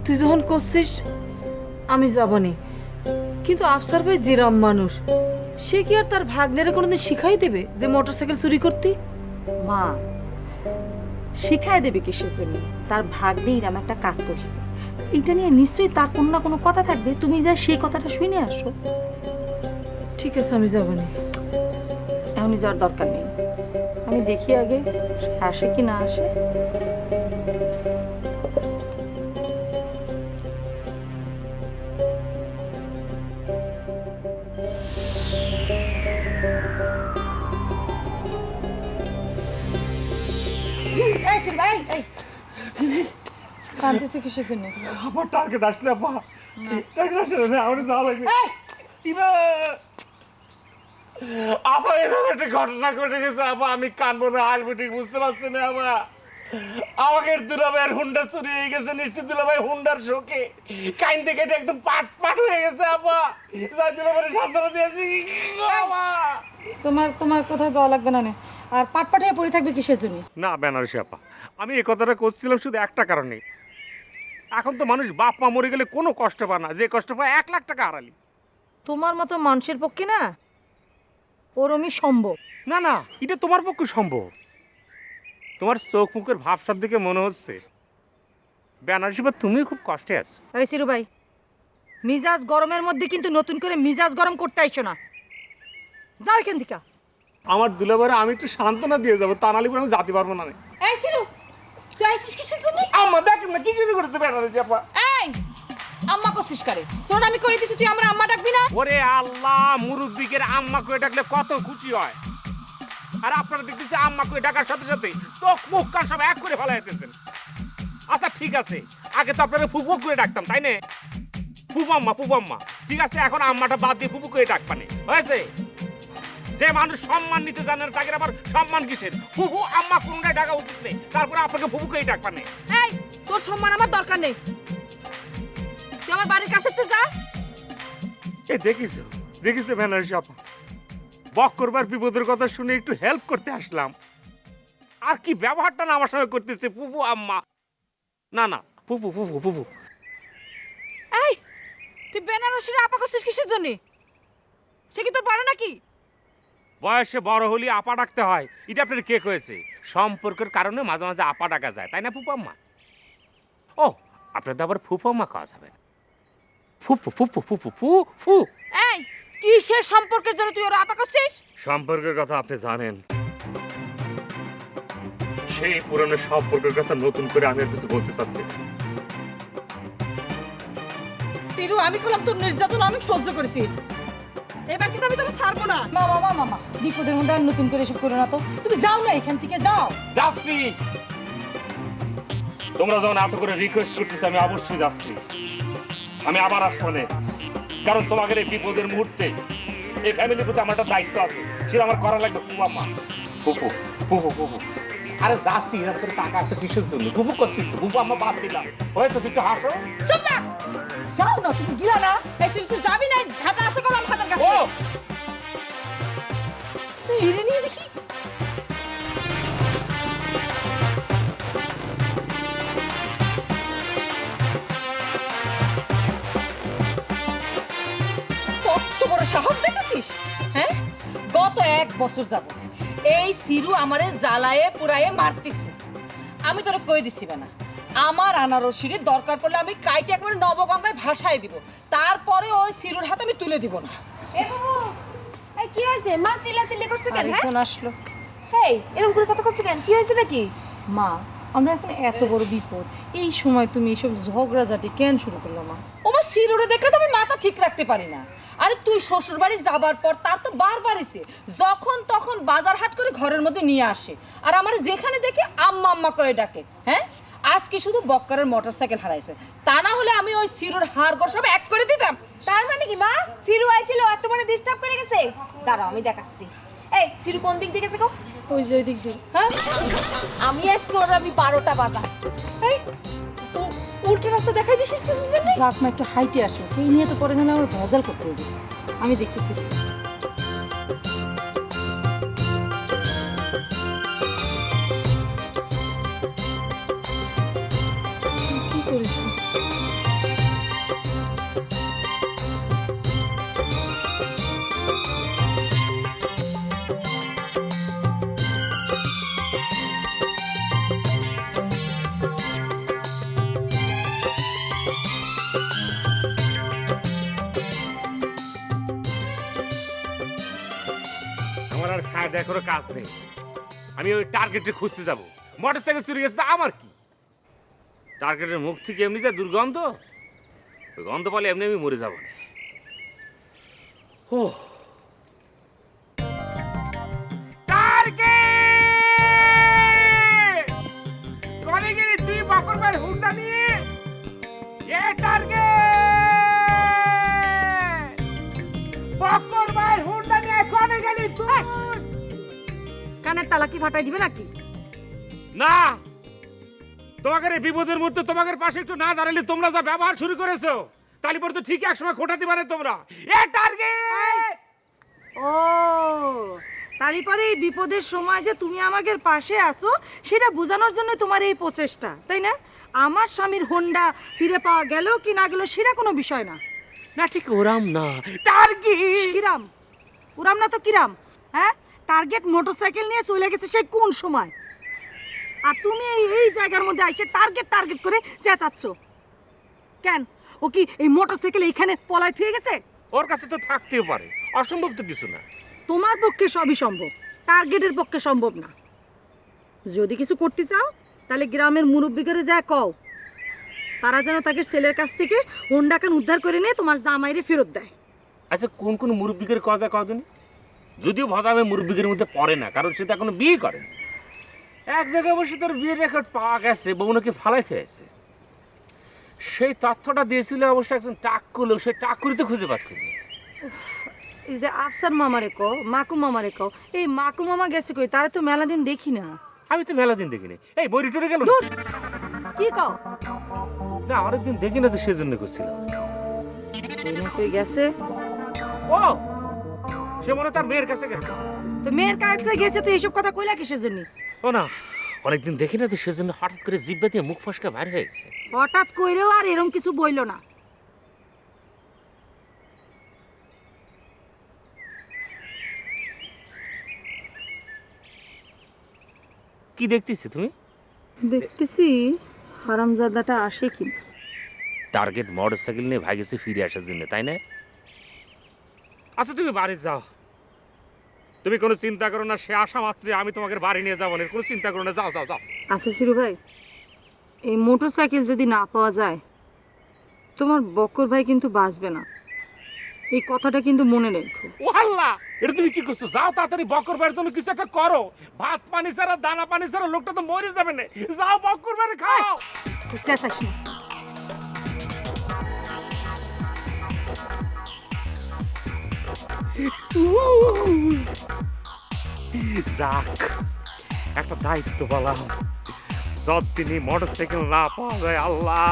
তুই যখন করছিস আমি যাবনি, কিন্তু আফসার ভাই জিরাম মানুষ, সে কি আর তার ভাগ্নেরা কোনোদিন শিখাই দেবে যে মোটরসাইকেল চুরি করতে? মা, শিখাই দেবে কিসের জন্য? তার ভাগ্নে ইরাম একটা কাজ করছে, এটা নিয়ে নিশ্চয়ই তার কোনো না কোনো কথা থাকবে। তুমি যা সেই কথাটা শুনে আসো। ঠিক আছে, আমি যাবনি, এখনই যাওয়ার দরকার নেই। আমি দেখি আগে আসে কি না আসে। ভাই, কাঁদতেছে কিসের জন্য? আমার টার্গেট আসলে আপা, টার্গেট আসলে না, আমার যাওয়া লাগবে। আপা, এরকম একটা ঘটনা ঘটে গেছে আপা, আমি কানবো না আসবো ঠিক বুঝতে পারছি না আপা। আমাকে দুলাভাইয়ের হুন্ডা চুরি হয়ে গেছে, নিশ্চিত দুলাভাই হুন্ডার শোকে কাইন্দে কেটে একদম পাট হয়ে গেছে আপা। যাই দুলাভাইয়ের সান্ত্বনা দিয়ে আসি। তোমার কোথাও যাওয়া লাগবে না, আর পাটপাট হয়ে পড়ে থাকবে কিসের জন্য? না বেনারসি আপা, আমি এই কথাটা করছিলাম শুধু একটা কারণে। এখন তো মানুষ বাপ মা মরে গেলে কোনো কষ্ট পায় না, যে কষ্ট পায় 1 লাখ টাকা হারালি। তোমার মতো মানুষের পক্ষে না ওরমই সম্ভব। না না, এটা তোমার পক্ষে সম্ভব। তোমার চোখ মুখের ভাবসাব দেখে মনে হচ্ছে বেনারসি বা তুমি খুব কষ্টে আছো। এই সিরু ভাই, মিজাজ গরমের মধ্যে কিন্তু নতুন করে মিজাজ গরম করতে আইছো না। যাও এখান থেকে। আমার দুলাভাইরা আমি একটু সান্ত্বনা দিয়ে যাবো, তা নাহলে আমি যেতে পারবো না। এই সিরু, তুই আইছিস কিসের জন্য? আম্মা দেখেন না কি শুরু করেছে বেনারসি আপা। এই আম্মা কছিস করে? তোর আমি কই দিছি তুই আমার আম্মা ডাকবি না? ওরে আল্লাহ, মুরব্বিকের আম্মা করে ডাকলে কত খুশি হয়। আর আপনারা দেখতেছি আম্মা করে ডাকার সাথে সাথে চোখ মুখ কান সব এক করে ফেলাইতেছেন। আচ্ছা ঠিক আছে, আগে তো আপনারা ফুফু করে ডাকতাম তাই না? ফুফাম্মা ফুফাম্মা, ঠিক আছে এখন আম্মাটা বাদ দিয়ে ফুফু করে ডাকবানে হয়েছে? যে মানুষ সম্মান নিতে জানেন তাকে আবার সম্মান কিসের? ফুফু আম্মা কোনটাই ডাকা উচিত নেই, তারপরে আপনাকে ফুফু করে ডাকবানে। এই তোর সম্মান আমার দরকার নেই, তুই আমার বাড়ির কাছে তো যা। এ দেখিছো দেখিছো বেনারসি আপা, বক করবার বিপদের কথা শুনে একটু হেল্প করতে আসলাম, আর কি ব্যবহারটা না আমার সঙ্গে করতেছে ফুফু আম্মা। না না, ফুফু ফুফু ফুফু। এই তুই বেনারসির আপা করছিস কিসের জন্য? সে কি তোর বড় নাকি? বয়সে বড় হলে আপা ডাকতে হয়, এটা আপনার কে কয়েছে? সম্পর্কের কারণে মাঝে মাঝে আপা ডাকা যায় তাই না ফুফু আম্মা? ও আপনার তো আবার ফুফু আম্মা খাওয়া যাবে না, ফুফু ফুফু ফুফু ফু ফু। এই কিসের সম্পর্কের জন্য তুই ওর আপা করছিস? সম্পর্কের কথা আপনি জানেন, সেই পুরনো সম্পর্কের কথা নতুন করে আমি কিছু বলতে চাচ্ছি। তিরু, আমি কলাম তোর নির্যাতন অনেক সহ্য করেছি, এবার কিন্তু আমি তোকে ছাড়বো না। মামা মামা মামা, বিপদের মধ্যে আর নতুন করে এসব করো না তো। তুমি যাও না এখান থেকে, যাও। যাচ্ছি, তোমরা যখন এত করে রিকোয়েস্ট করতেছো আমি অবশ্যই যাচ্ছি। আমি আবার আসবো না, কারণ তোমাদের এই বিপদের মুহূর্তে এই ফ্যামিলির প্রতি আমার একটা দায়িত্ব আছে, সেটা আমার করা লাগবে। ফুফু আম্মা ফুফু ফুফু ফুফু, আরে যাচ্ছি, এরকম করে টাকা আছে কিসের জন্য? ফুফু করছিস তো, ফুফু আম্মা বাদ দিলাম, হয়তো তুই একটু হাসো। চুপ থাক, যাও না, তুমি গিলা না। এই সিরু তুই যাবি না, ঝাঁটা আছে কলাম হাতের কাছে। হিরে নিয়ে দেখি। কত বড় সাহস দেখেছিস? হ্যাঁ, গত 1 বছর যাবত এই সিরু আমারে জ্বালায়ে পুরায়ে মারতেছে। আমি তোরা কই দিছি না, আমার আনারসির দরকার পড়লে আমি কাইটে একবারে নবগঙ্গায় ভাসায় দিব, তারপরে ওই সিরুর হাতে আমি তুলে দিব না। এ বাবু, এই কি হয়েছে? মা চিল্লাচিল্লি করছে কেন? হ্যাঁ আরেকজন আসলো। হেই, এরকম করে কথা করছে কেন? কি হয়েছে নাকি? মা, আমরা এখন এত বড় বিপদ, এই সময় তুমি এসব ঝগড়াঝাটি কেন শুরু করলো মা? ওমা সিরুরে দেখলে তো আমি মাথা ঠিক রাখতে পারি না। আরে তুই শ্বশুর বাড়ি যাবার পর তার তো বারবার এসে যখন তখন বাজার হাট করে ঘরের মধ্যে নিয়ে আসে, আর আমার যেখানে দেখে আম্মা আম্মা কয়ে ডাকে। হ্যাঁ, আজকে শুধু বক্কারের মোটরসাইকেল হারাইছে, তা না হলে আমি ওই সিরুর হাড় গোড় সব এক করে দিতাম। তার মানে কি মা, সিরু আইছিল এত বড় ডিস্টার্ব করে গেছে? দাঁড়াও আমি দেখাচ্ছি। এই সিরু কোন দিক দিয়ে গেছে গো? ওই যে ওই দিক দিয়ে। হ্যাঁ, আমি আজকে ওর আমি 12টা বাজা। এই উল্টো রাস্তা দেখাই দিছিস কিছু জন্য? যাক মা, একটু হাইটে আসো, এই নিয়ে তো পরে গেলে আমার ভেজাল করতে হবে। আমি দেখতেছি। কি করেছি? আমার আর খায় দেয় কোনো কাজ নেই, আমি ওই টার্গেটে খুঁজতে যাবো। মোটরসাইকেল চুরি গেছে, আমার কি? টার্গেটের মুখ থেকে এমনি যা দুর্গন্ধ, ওই গন্ধ পালে এমনি আমি মরে যাবো না। ও টার্গেট, কোনে গেলি তুই বকর ভাই হুন্ডা নিয়ে? এ টার্গেট, বকর ভাই হুন্ডা নিয়ে কোনে গেলি তুই? কানের তালা কি ফাটাই দিবে নাকি? না, তোমাদের এই বিপদের মুহূর্তে তোমাদের পাশে একটু না দাঁড়ালে তোমরা যা ব্যবহার শুরু করেছো, তাহলে পরে তো ঠিক একসময় খোটাতে পারে তোমরা। এ টার্গেট, ও, তার খালি পরে এই বিপদের সময় যে তুমি আমাদের পাশে আসো সেটা বোঝানোর জন্য তোমার এই প্রচেষ্টা, তাই না? আমার স্বামীর হোন্ডা ফিরে পাওয়া গেল কি না গেল সেটা কোনো বিষয় না। না ঠিক ওরাম না, টার্গেট। কিরাম? ওরাম না তো কিরাম? হ্যাঁ, টার্গেট মোটরসাইকেল নিয়ে চলে গেছে সেই কোন সময়, আর তুমি এই জায়গার মধ্যে আইসে টার্গেট টার্গেট করে চেঁচাচ্ছ কেন? ও কি এই মোটরসাইকেল এইখানে পলায় থুয়ে গেছে? ওর কাছে তো থাকতেও পারে, অসম্ভব তো কিছু না। তোমার পক্ষে সবই সম্ভব, টার্গেটের পক্ষে সম্ভব না। যদি কিছু করতে চাও তাহলে গ্রামের মুরব্বীকে যা কও, তারা যেন তাকে ছেলের কাছ থেকে হোন্ডাকান উদ্ধার করে নিয়ে তোমার জামাইরে ফেরত দেয়। আচ্ছা কোন কোন মুরব্বীদের কজা কদিন, যদিও ভজাবে মুরব্বীদের মধ্যে পড়ে না, কারণ সে তো এখনো বিয়ে করে। এক জায়গায় বসে তার বিয়ের রেকর্ড পাওয়া গেছে, বউ নাকি ফালাইতে হয়েছে। সেই তথ্যটা দিয়েছিল অবশ্য একজন টাক্কু লোক, সেই টাক্কুরি তো খুঁজে পাচ্ছি না। এই যে আফসার মামারে কও, মাকু মামারে কও, এই মাকু মামা গেছে কই? তারা তো মেলা দিন দেখি না। আমি তো মেলা দিন দেখিনি। এই বই টরে গেল কি কও? না অনেকদিন দেখি না তো, সেজন্য করছিলাম। কই গেছে? ও সে মনে তার মেয়ের কাছে গেছে। তো মেয়ের কাছে গেছে তো এইসব কথা কইলা কিসের জন্য? ও না, অনেকদিন দেখি না তো, সেজন্য হঠাৎ করে জিব্বা দিয়ে মুখ ফসকা বাইর হয়ে গেছে। হঠাৎ কইরেও আর এরকম কিছু বইলো না। কি দেখতেছি তুমি? দেখতেছি হারামজাদাটা আসে কি। টার্গেট মোটরসাইকেল নিয়ে ভাগেছে ফিরে আসার জন্য, তাই না? আচ্ছা তুমি বাড়ি যাও, তুমি কোনো চিন্তা করো না। সে আসা মাত্রই আমি তোমাকে বাড়ি নিয়ে যাবো না, কোনো চিন্তা করো না। যাও যাও যাও। আচ্ছা শিরু ভাই, এই মোটরসাইকেল যদি না পাওয়া যায় তোমার বক্কর ভাই কিন্তু বাঁচবে না, এই কথাটা কিন্তু মনে রেখো। ও আল্লাহ, এটা তুমি কি করছো? যাও তাড়াতাড়ি বকর ভাইয়ের জন্য কিছু একটা করো। ভাত পানি ছাড়া, দানা পানি ছাড়া লোকটা তো মরে যাবে না। যাও বকর ভাইয়ের খাও। চেঁচাস না। যাক, একটা দায়িত্ব পেলাম। যতদিনই মোটরসাইকেল না পাওয়া যায় আল্লাহ,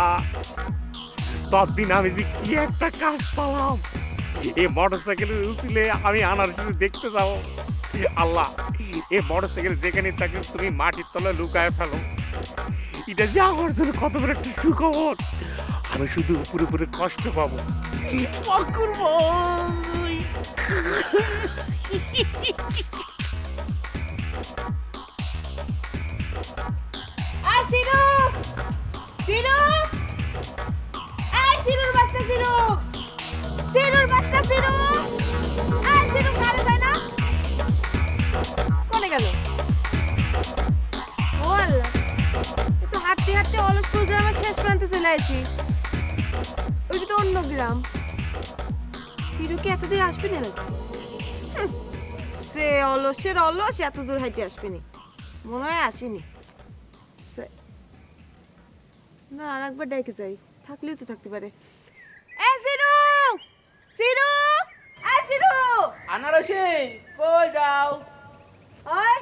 ততদিন আমি যে কি একটা কাজ পালাম। এই মোটরসাইকেলের উচিলে আমি আনার শুধু দেখতে যাবো। আল্লাহ, এই মোটরসাইকেল যেখানে থাকে তুমি মাটির তলায় লুকায় ফেলো। এটা যে আমার জন্য কত বড় একটা সুখবর। আমি শুধু উপরে উপরে কষ্ট পাবো। বকর ভাই, আই সিরু, সিরু, আই সিরুর বাচ্চা সিরু, সিরুর বাচ্চা সিরু, আই সিরু কারে যায় না? কোনে গেল? ও আল্লাহ, তো হাঁটতে হাঁটতে অলসপুর গ্রামের শেষ প্রান্তে চলে আসি। ওইটা তো অন্য গ্রাম। সিরু কি এতদূর আসবে না নাকি? সে অলসের অলস এত দূর হাঁটে আসবে না, মনে হয় আসেনি। না আর একবার ডাইকে যাই, থাকলেও তো থাকতে পারে। এ সিরু, সিরু, এ সিরু, আনারসে কই যাও? ওই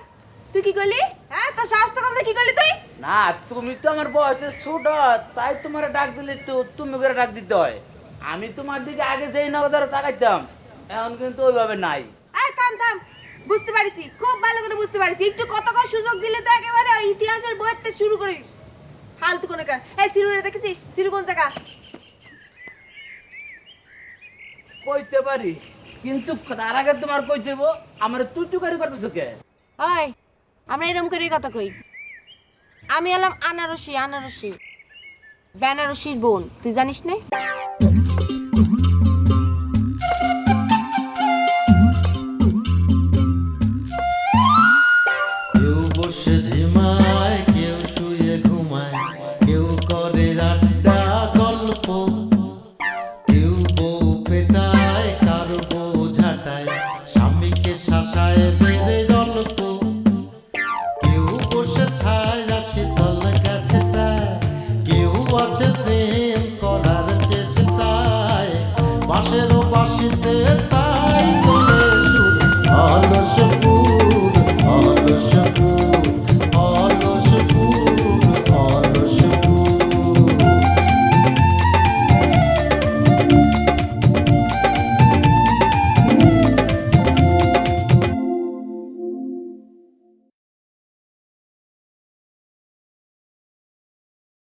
তুই কি করলি? হ্যাঁ, তোর সাহস তো কম না, কি করলি তুই? না তুমি তো আমার বয়সে ছোট, তাই তোমার ডাক দিলে তো তুমি করে ডাক দিতে হয়। আমি তোমার দিকে আগে যেই নগদারে তাকাইতাম, এখন কিন্তু ওইভাবে নাই। এই থাম থাম, বুঝতে পারিছি, খুব ভালো করে বুঝতে পারিছি। একটু কত করে সুযোগ দিলে তো একেবারে ইতিহাসের বইতে শুরু করিস। ফালতু কোনে কার। এই সিরুরে দেখেছিস? সিরু কোন জায়গা? কইতে পারি, কিন্তু তার আগে তোমার কই দেব, আমার তুই কারি করতেছো কে? ওই আমরা এরকম করে কথা কই। আমি এলাম আনারসি, আনারসি বেনারসির বোন, তুই জানিস না?